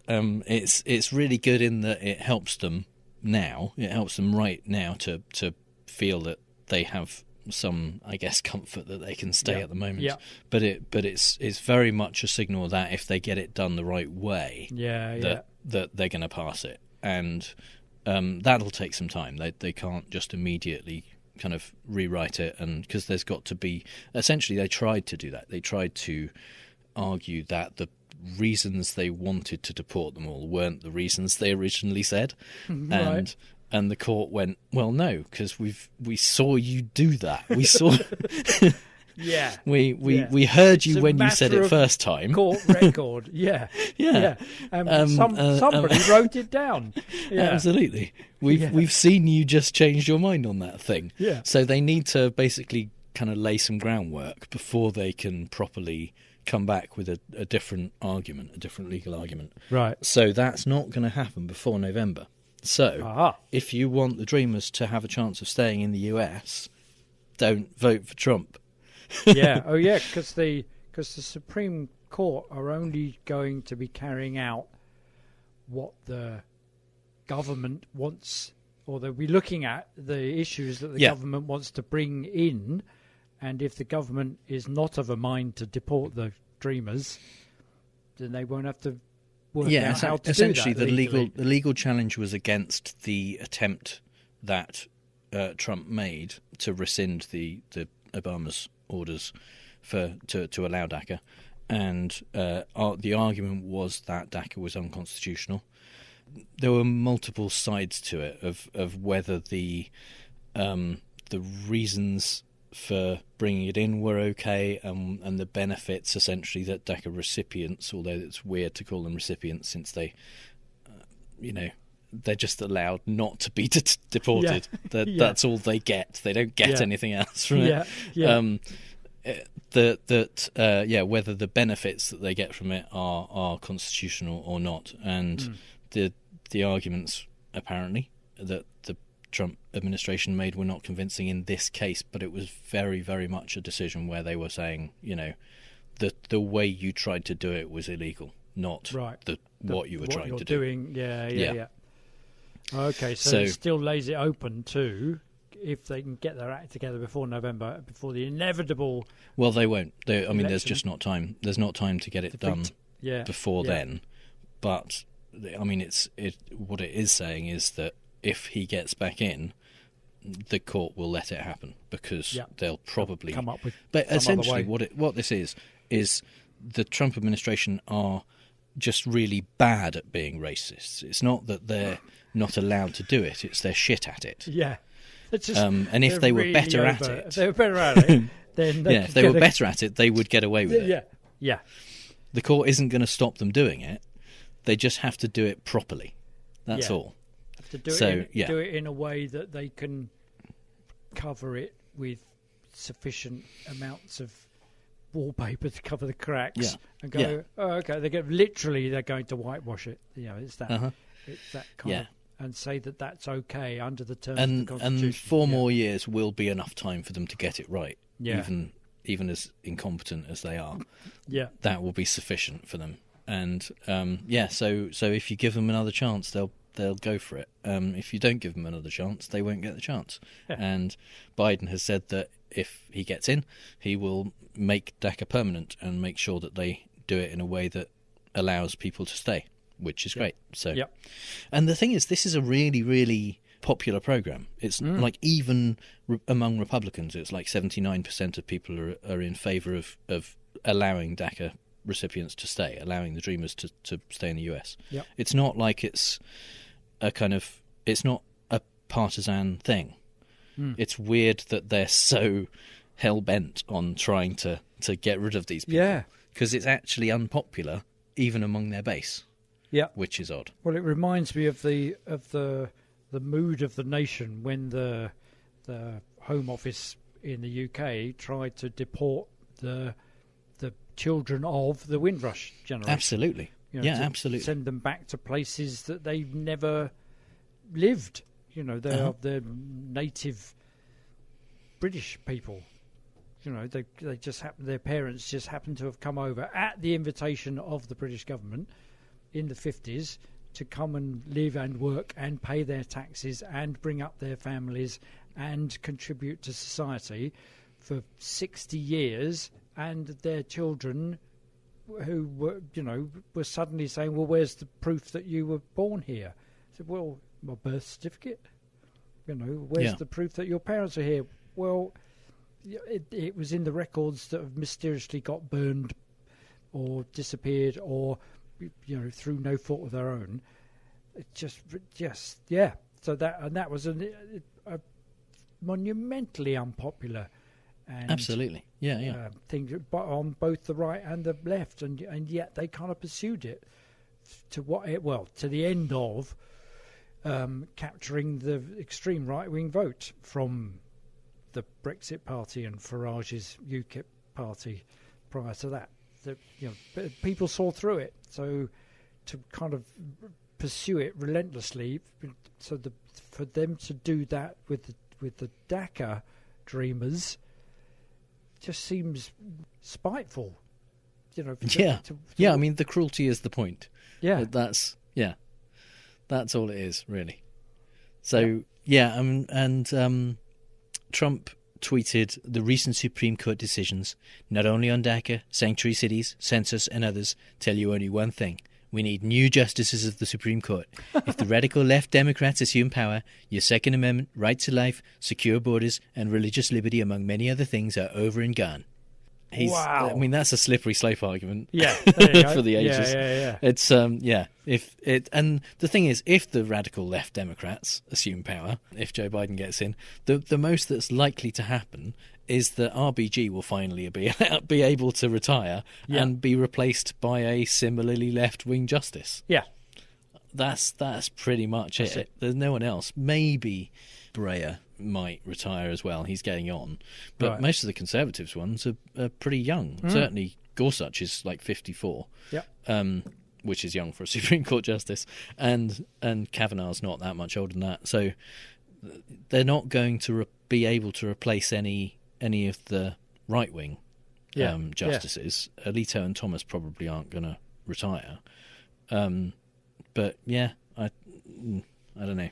It's really good in that it helps them now. It helps them right now to feel that they have some, I guess, comfort that they can stay at the moment. Yeah. But it's very much a signal that if they get it done the right way, that they're going to pass it, and that'll take some time. They can't just immediately kind of rewrite it, and because there's got to be, essentially they tried to do that. They tried to argue that the reasons they wanted to deport them all weren't the reasons they originally said, and the court went, well, no, because we saw you do that. We saw. Yeah, we heard you when you said it first time. Court record, yeah. Somebody wrote it down. Yeah. Absolutely. We've seen you just changed your mind on that thing. Yeah. So they need to basically kind of lay some groundwork before they can properly come back with a different argument, a different legal argument. Right. So that's not going to happen before November. So if you want the Dreamers to have a chance of staying in the US, don't vote for Trump. Yeah. Oh, yeah. Because the Supreme Court are only going to be carrying out what the government wants, or they'll be looking at the issues that the government wants to bring in. And if the government is not of a mind to deport the Dreamers, then they won't have to work out how to essentially do that legally. The legal challenge was against the attempt that Trump made to rescind the Obama's orders to allow DACA, and the argument was that DACA was unconstitutional. There were multiple sides to it of whether the reasons for bringing it in were okay, and the benefits essentially that DACA recipients, although it's weird to call them recipients since they, they're just allowed not to be deported. That's all they get. They don't get anything else from it. Whether the benefits that they get from it are constitutional or not, and the arguments apparently that the Trump administration made were not convincing in this case, but it was very, very much a decision where they were saying, the way you tried to do it was illegal, not what you were trying to do. Yeah. Okay, so it still lays it open to, if they can get their act together before November, before the inevitable. Well, they won't. There's just not time. There's not time to get it done before then. But what it is saying is that if he gets back in, the court will let it happen, because they'll probably come up with. But essentially, what this is the Trump administration are just really bad at being racist. It's not that they're not allowed to do it; it's they're shit at it. Yeah. And if they were really better at over. it, if they were better at it, then if they were better at it, they would get away with it. Yeah. The court isn't going to stop them doing it. They just have to do it properly. That's all. Have to do it in a way that they can cover it with sufficient amounts of wallpaper to cover the cracks and go, okay, they're going to whitewash it. It's that it's that kind of, and say that that's okay under the terms of the Constitution. And 4 more years will be enough time for them to get it right. Even as incompetent as they are. That will be sufficient for them. And so if you give them another chance, they'll go for it. If you don't give them another chance, they won't get the chance. And Biden has said that if he gets in, he will make DACA permanent and make sure that they do it in a way that allows people to stay, which is great. So, and the thing is, this is a really, really popular program. It's like even among Republicans, it's like 79% of people are in favour of allowing DACA recipients to stay, allowing the Dreamers to stay in the US. It's not like it's not a partisan thing. It's weird that they're so hell-bent on trying to get rid of these people, because it's actually unpopular even among their base. Yeah, which is odd. Well, it reminds me of the mood of the nation when the Home Office in the UK tried to deport the children of the Windrush generation. Absolutely. Absolutely. Send them back to places that they've never lived. They're native British people. They just their parents just happened to have come over at the invitation of the British government in the 50s to come and live and work and pay their taxes and bring up their families and contribute to society for 60 years, and their children who were suddenly saying, well, where's the proof that you were born here? I said, well, my birth certificate. Where's the proof that your parents are here? Well, it was in the records that have mysteriously got burned or disappeared or through no fault of their own. It just So that was a monumentally unpopular and absolutely thing on both the right and the left, and yet they kind of pursued it to the end of capturing the extreme right-wing vote from the Brexit party and Farage's UKIP party prior to that. People saw through it, so to kind of pursue it relentlessly, for them to do that with the DACA dreamers just seems spiteful. I mean, the cruelty is the point. Yeah, that's all it is, really. So Trump tweeted the recent Supreme Court decisions, not only on DACA, sanctuary cities, census and others, tell you only one thing. We need new justices of the Supreme Court. If the radical left Democrats assume power, your Second Amendment, right to life, secure borders and religious liberty, among many other things, are over and gone. Wow. I mean, that's a slippery slope argument. Yeah, there you go. For the ages. Yeah. It's and the thing is, if the radical left Democrats assume power, if Joe Biden gets in, the most that's likely to happen is that RBG will finally be able to retire and be replaced by a similarly left-wing justice. Yeah, that's pretty much it. There's no one else. Maybe Breyer might retire as well. He's getting on, but most of the Conservatives ones are pretty young. Certainly Gorsuch is like 54. Which is young for a Supreme Court justice, and Kavanaugh's not that much older than that. So they're not going to be able to replace any of the right wing justices. Alito and Thomas probably aren't going to retire. But I don't know.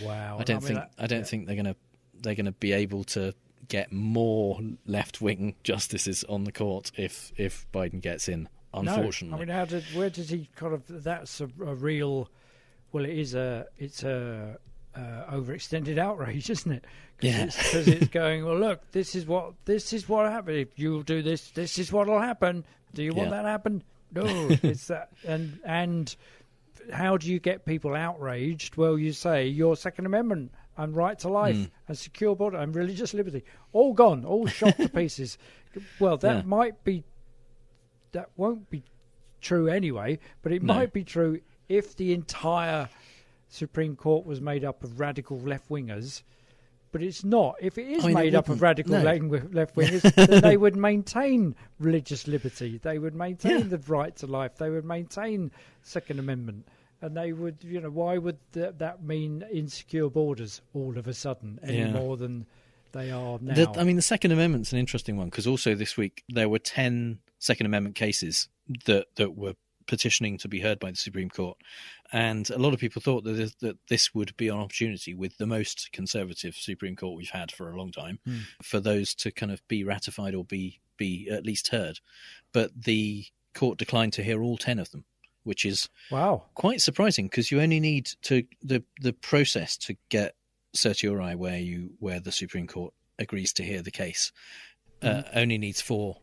Wow. I don't think they're gonna be able to get more left wing justices on the court if Biden gets in. Unfortunately, no. I mean, where does he kind of? That's a real. Well, it's a overextended outrage, isn't it? Because it's going. Well, look, this is what happened. If you do this, this is what'll happen. Do you want that to happen? No, it's that. And how do you get people outraged? Well, you say your Second Amendment and right to life and secure border and religious liberty all gone, all shot to pieces. Well, that might be. That won't be true anyway, but it might be true if the entire Supreme Court was made up of radical left-wingers, but it's not. If it is made up of radical left-wingers, then they would maintain religious liberty. They would maintain the right to life. They would maintain Second Amendment. And they would, why would that mean insecure borders all of a sudden any more than they are now? The Second Amendment's an interesting one, because also this week there were 10 Second Amendment cases that were petitioning to be heard by the Supreme Court, and a lot of people thought that this would be an opportunity, with the most conservative Supreme Court we've had for a long time, for those to kind of be ratified or be at least heard. But the court declined to hear all 10 of them, which is quite surprising, because you only need the process to get certiorari, where the Supreme Court agrees to hear the case, only needs 4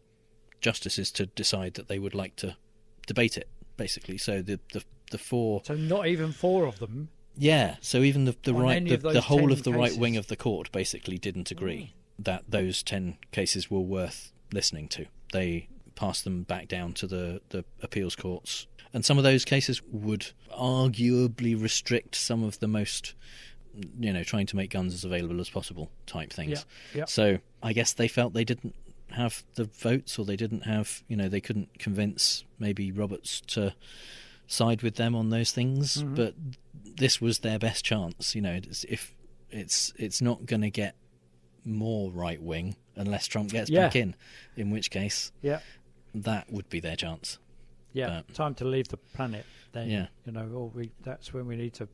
justices to decide that they would like to debate it, basically. So the 4. So not even 4 of them. Yeah. So even the whole of the right cases. wing of the court basically didn't agree that those 10 cases were worth listening to. They passed them back down to the appeals courts, And some of those cases would arguably restrict some of the most, trying to make guns as available as possible type things. Yeah. So I guess they felt they didn't have the votes, or they didn't have, they couldn't convince maybe Roberts to side with them on those things. Mhm. But this was their best chance. If it's not going to get more right wing unless Trump gets back in which case that would be their chance. Time to leave the planet then. Yeah. That's when we need to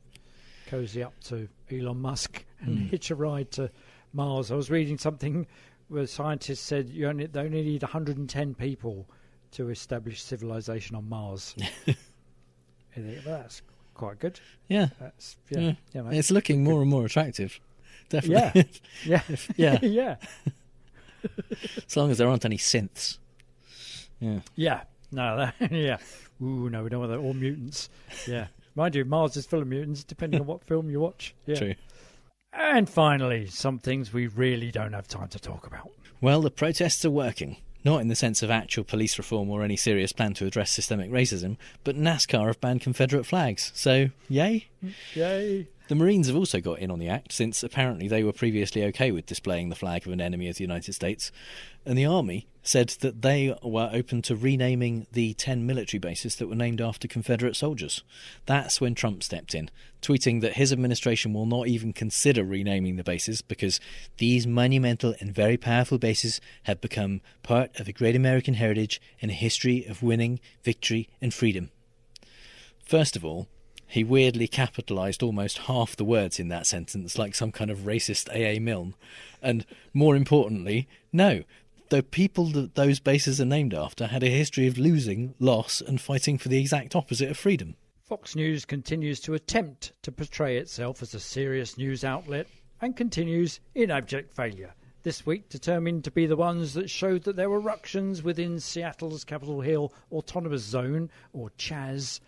cozy up to Elon Musk and hitch a ride to Mars. I was reading something where scientists said they only need 110 people to establish civilization on Mars. I think, well, that's quite good. Yeah. It's looking more and more attractive. Definitely. Yeah. Yeah. As long as there aren't any synths. Yeah. Yeah. No, yeah. Ooh, no, we don't want that. All mutants. Yeah. Mind you, Mars is full of mutants, depending on what film you watch. Yeah. True. And finally, some things we really don't have time to talk about. Well, the protests are working. Not in the sense of actual police reform or any serious plan to address systemic racism, but NASCAR have banned Confederate flags. So, yay? Yay. The Marines have also got in on the act, since apparently they were previously okay with displaying the flag of an enemy of the United States. And the Army said that they were open to renaming the 10 military bases that were named after Confederate soldiers. That's when Trump stepped in, tweeting that his administration will not even consider renaming the bases because these monumental and very powerful bases have become part of a great American heritage and a history of winning, victory and freedom. First of all, he weirdly capitalised almost half the words in that sentence like some kind of racist A.A. Milne. And more importantly, no, the people that those bases are named after had a history of losing, loss and fighting for the exact opposite of freedom. Fox News continues to attempt to portray itself as a serious news outlet and continues in abject failure. This week determined to be the ones that showed that there were ructions within Seattle's Capitol Hill Autonomous Zone, or CHAZ,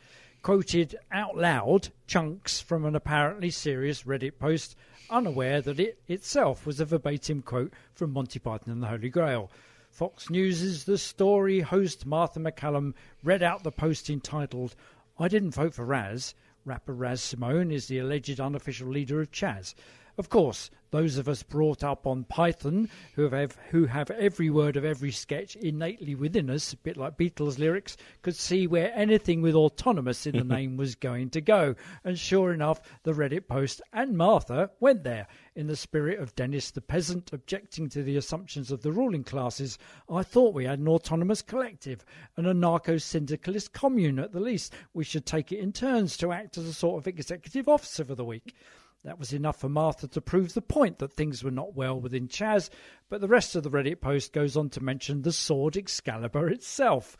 quoted out loud chunks from an apparently serious Reddit post, unaware that it itself was a verbatim quote from Monty Python and the Holy Grail. Fox News' The Story host Martha McCallum read out the post entitled, "I didn't vote for Raz. Rapper Raz Simone is the alleged unofficial leader of CHAZ." Of course, those of us brought up on Python, who have every word of every sketch innately within us, a bit like Beatles lyrics, could see where anything with autonomous in the name was going to go. And sure enough, the Reddit post and Martha went there. In the spirit of Dennis the Peasant objecting to the assumptions of the ruling classes, I thought we had an autonomous collective, an anarcho-syndicalist commune at the least. We should take it in turns to act as a sort of executive officer for the week. That was enough for Martha to prove the point that things were not well within CHAZ, but the rest of the Reddit post goes on to mention the sword Excalibur itself.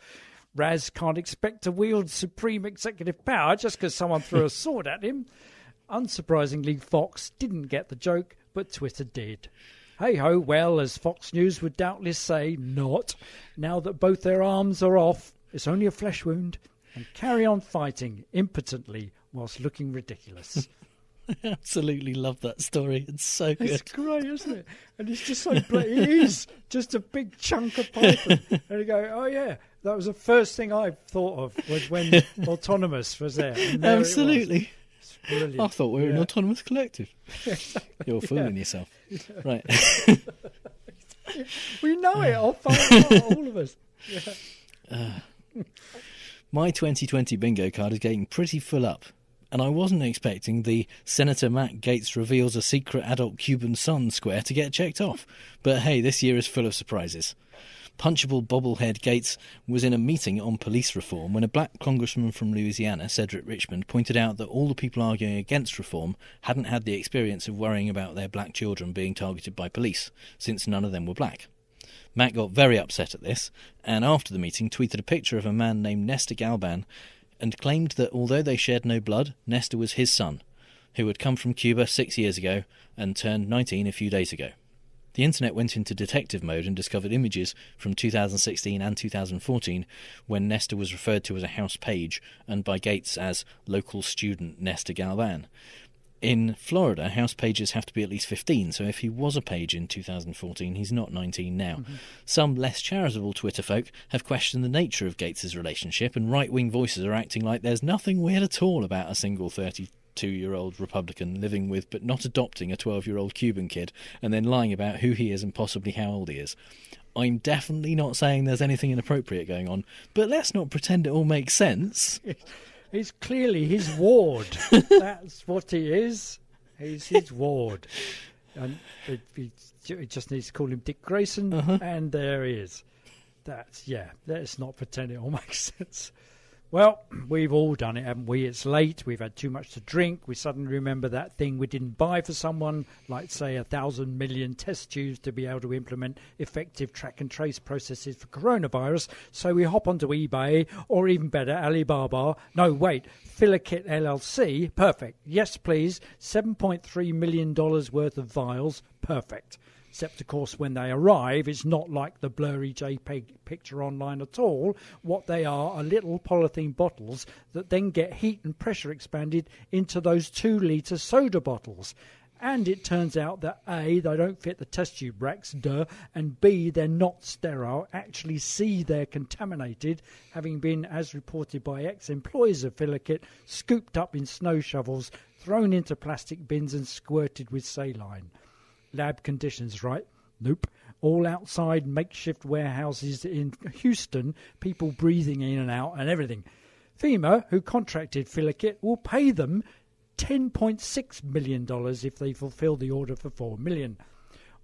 Raz can't expect to wield supreme executive power just because someone threw a sword at him. Unsurprisingly, Fox didn't get the joke, but Twitter did. Hey-ho, well, as Fox News would doubtless say, not. Now that both their arms are off, it's only a flesh wound, and carry on fighting impotently whilst looking ridiculous. I absolutely love that story. It's so good. It's great, isn't it? And it's just so it is just a big chunk of Python. And you go, oh yeah, that was the first thing I thought of was when Autonomous was there. And there absolutely. It's brilliant. I thought we were an autonomous collective. Exactly. You're fooling yourself. Right. We know it off by heart, all of us. My 2020 bingo card is getting pretty full up. And I wasn't expecting the Senator Matt Gaetz reveals a secret adult Cuban son square to get checked off. But hey, this year is full of surprises. Punchable bobblehead Gaetz was in a meeting on police reform when a black congressman from Louisiana, Cedric Richmond, pointed out that all the people arguing against reform hadn't had the experience of worrying about their black children being targeted by police, since none of them were black. Matt got very upset at this, and after the meeting tweeted a picture of a man named Nestor Galban and claimed that although they shared no blood, Nestor was his son, who had come from Cuba 6 years ago and turned 19 a few days ago. The internet went into detective mode and discovered images from 2016 and 2014 when Nestor was referred to as a house page and by Gaetz as local student Nestor Galvan. In Florida, house pages have to be at least 15, so if he was a page in 2014, he's not 19 now. Mm-hmm. Some less charitable Twitter folk have questioned the nature of Gates's relationship, and right-wing voices are acting like there's nothing weird at all about a single 32-year-old Republican living with but not adopting a 12-year-old Cuban kid and then lying about who he is and possibly how old he is. I'm definitely not saying there's anything inappropriate going on, but let's not pretend it all makes sense. It's clearly his ward. That's what he is. He's his ward. And it just needs to call him Dick Grayson, and there he is. Let's not pretend it all makes sense. Well, we've all done it, haven't we? It's late, we've had too much to drink, we suddenly remember that thing we didn't buy for someone, like, say, 1,000 million test tubes to be able to implement effective track and trace processes for coronavirus, so we hop onto eBay, or even better, Alibaba. No, wait, Filikit LLC, perfect. Yes, please, $7.3 million worth of vials, perfect. Except, of course, when they arrive, it's not like the blurry JPEG picture online at all. What they are little polythene bottles that then get heat and pressure expanded into those 2-litre soda bottles. And it turns out that A, they don't fit the test tube racks, duh, and B, they're not sterile. Actually, C, they're contaminated, having been, as reported by ex-employees of Filikit, scooped up in snow shovels, thrown into plastic bins and squirted with saline. Lab conditions, right? Nope. All outside makeshift warehouses in Houston, people breathing in and out and everything. FEMA, who contracted Filikit, will pay them $10.6 million if they fulfil the order for $4 million.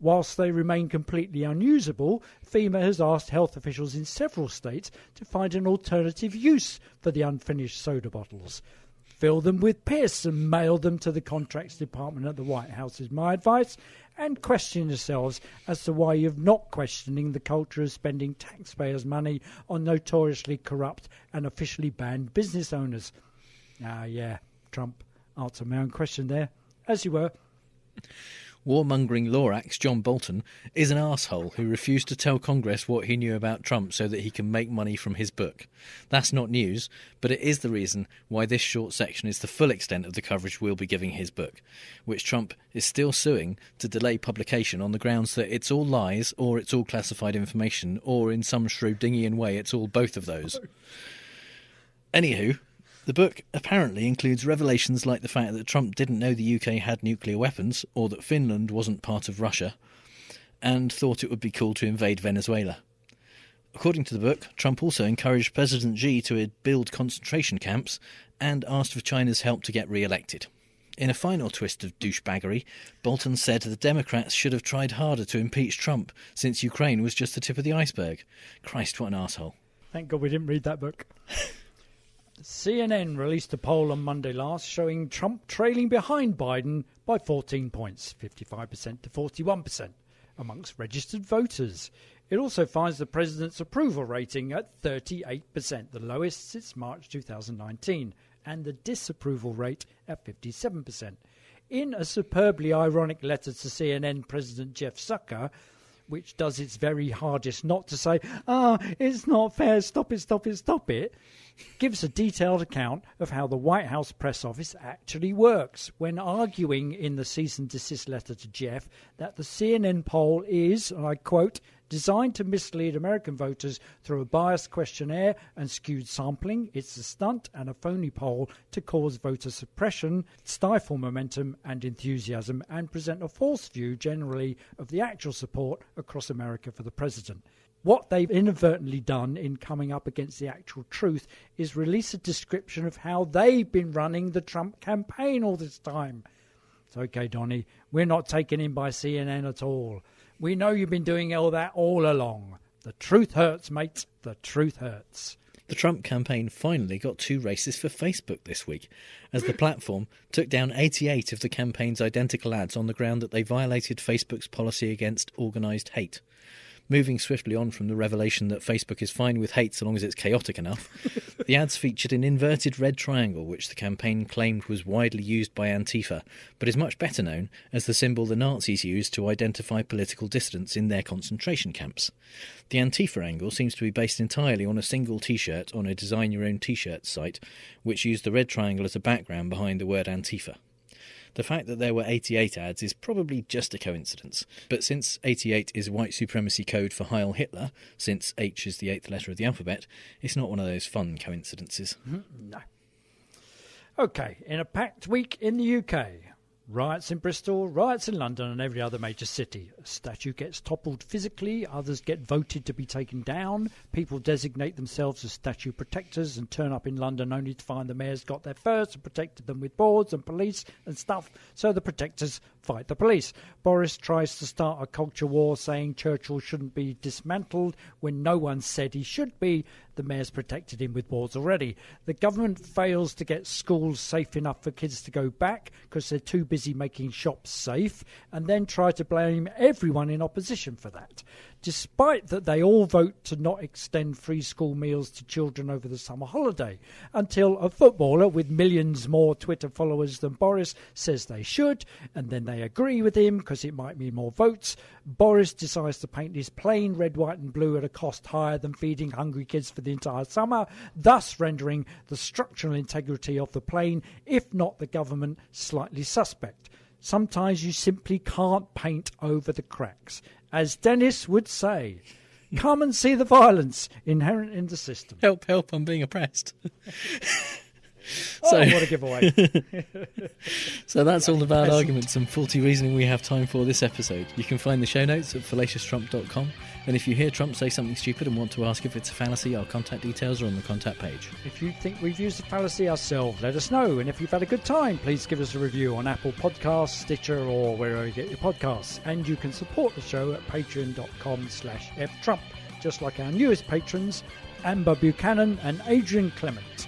Whilst they remain completely unusable, FEMA has asked health officials in several states to find an alternative use for the unfinished soda bottles. Fill them with piss and mail them to the contracts department at the White House is my advice, and question yourselves as to why you're not questioning the culture of spending taxpayers' money on notoriously corrupt and officially banned business owners. Trump, answer my own question there, as you were. Warmongering Lorax John Bolton is an arsehole who refused to tell Congress what he knew about Trump so that he can make money from his book. That's not news, but it is the reason why this short section is the full extent of the coverage we'll be giving his book, which Trump is still suing to delay publication on the grounds that it's all lies, or it's all classified information, or in some Schrödingian way it's all both of those. Anywho, the book apparently includes revelations like the fact that Trump didn't know the UK had nuclear weapons, or that Finland wasn't part of Russia, and thought it would be cool to invade Venezuela. According to the book, Trump also encouraged President Xi to build concentration camps and asked for China's help to get re-elected. In a final twist of douchebaggery, Bolton said the Democrats should have tried harder to impeach Trump, since Ukraine was just the tip of the iceberg. Christ, what an arsehole. Thank God we didn't read that book. CNN released a poll on Monday last showing Trump trailing behind Biden by 14 points, 55% to 41%, amongst registered voters. It also finds the president's approval rating at 38%, the lowest since March 2019, and the disapproval rate at 57%. In a superbly ironic letter to CNN President Jeff Zucker, which does its very hardest not to say, it's not fair, stop it, gives a detailed account of how the White House press office actually works, when arguing in the cease and desist letter to Jeff that the CNN poll is, and I quote, designed to mislead American voters through a biased questionnaire and skewed sampling. It's a stunt and a phony poll to cause voter suppression, stifle momentum and enthusiasm, and present a false view generally of the actual support across America for the president. What they've inadvertently done in coming up against the actual truth is release a description of how they've been running the Trump campaign all this time. It's okay, Donnie, we're not taken in by CNN at all. We know you've been doing all that all along. The truth hurts, mate. The truth hurts. The Trump campaign finally got 2 races for Facebook this week, as the platform took down 88 of the campaign's identical ads on the ground that they violated Facebook's policy against organised hate. Moving swiftly on from the revelation that Facebook is fine with hate so long as it's chaotic enough, the ads featured an inverted red triangle which the campaign claimed was widely used by Antifa, but is much better known as the symbol the Nazis used to identify political dissidents in their concentration camps. The Antifa angle seems to be based entirely on a single T-shirt on a Design Your Own T-shirt site, which used the red triangle as a background behind the word Antifa. The fact that there were 88 ads is probably just a coincidence. But since 88 is white supremacy code for Heil Hitler, since H is the 8th letter of the alphabet, it's not one of those fun coincidences. No. OK, in a packed week in the UK, riots in Bristol, riots in London and every other major city. A statue gets toppled physically, others get voted to be taken down. People designate themselves as statue protectors and turn up in London only to find the mayor's got there first and protected them with boards and police and stuff, so the protectors fight the police. Boris tries to start a culture war saying Churchill shouldn't be dismantled when no one said he should be. The mayor's protected him with boards already. The government fails to get schools safe enough for kids to go back because they're too busy making shops safe, and then try to blame everyone in opposition for that. Despite that they all vote to not extend free school meals to children over the summer holiday, until a footballer with millions more Twitter followers than Boris says they should, and then they agree with him because it might mean more votes. Boris decides to paint his plane red, white and blue at a cost higher than feeding hungry kids for the entire summer, thus rendering the structural integrity of the plane, if not the government, slightly suspect. Sometimes you simply can't paint over the cracks. As Dennis would say, come and see the violence inherent in the system. Help, help, I'm being oppressed. So, what a giveaway. So that's all the bad arguments and faulty reasoning we have time for this epeisode. You can find the show notes at fallacioustrump.com, and if you hear Trump say something stupid and want to ask if it's a fallacy, our contact details are on the contact page. If you think we've used a fallacy ourselves, let us know, and if you've had a good time, please give us a review on Apple Podcasts, Stitcher or wherever you get your podcasts. And you can support the show at patreon.com/ftrump, just like our newest patrons, Amber Buchanan and Adrian Clement.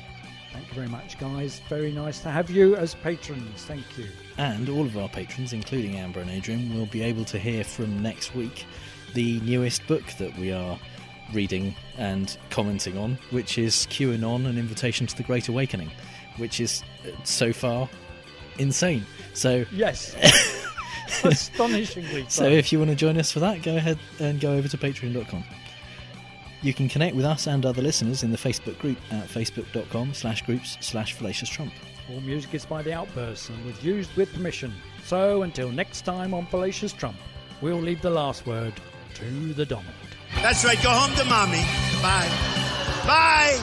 Thank you very much, guys. Very nice to have you as patrons. Thank you. And all of our patrons, including Amber and Adrian, will be able to hear from next week the newest book that we are reading and commenting on, which is QAnon, An Invitation to the Great Awakening, which is, so far, insane. So yes. Astonishingly so. If you want to join us for that, go ahead and go over to patreon.com. You can connect with us and other listeners in the Facebook group at facebook.com/groups/fallacioustrump. All music is by The Outbursts and was used with permission. So until next time on Fallacious Trump, we'll leave the last word to the dominant. That's right, go home to mommy. Bye. Bye!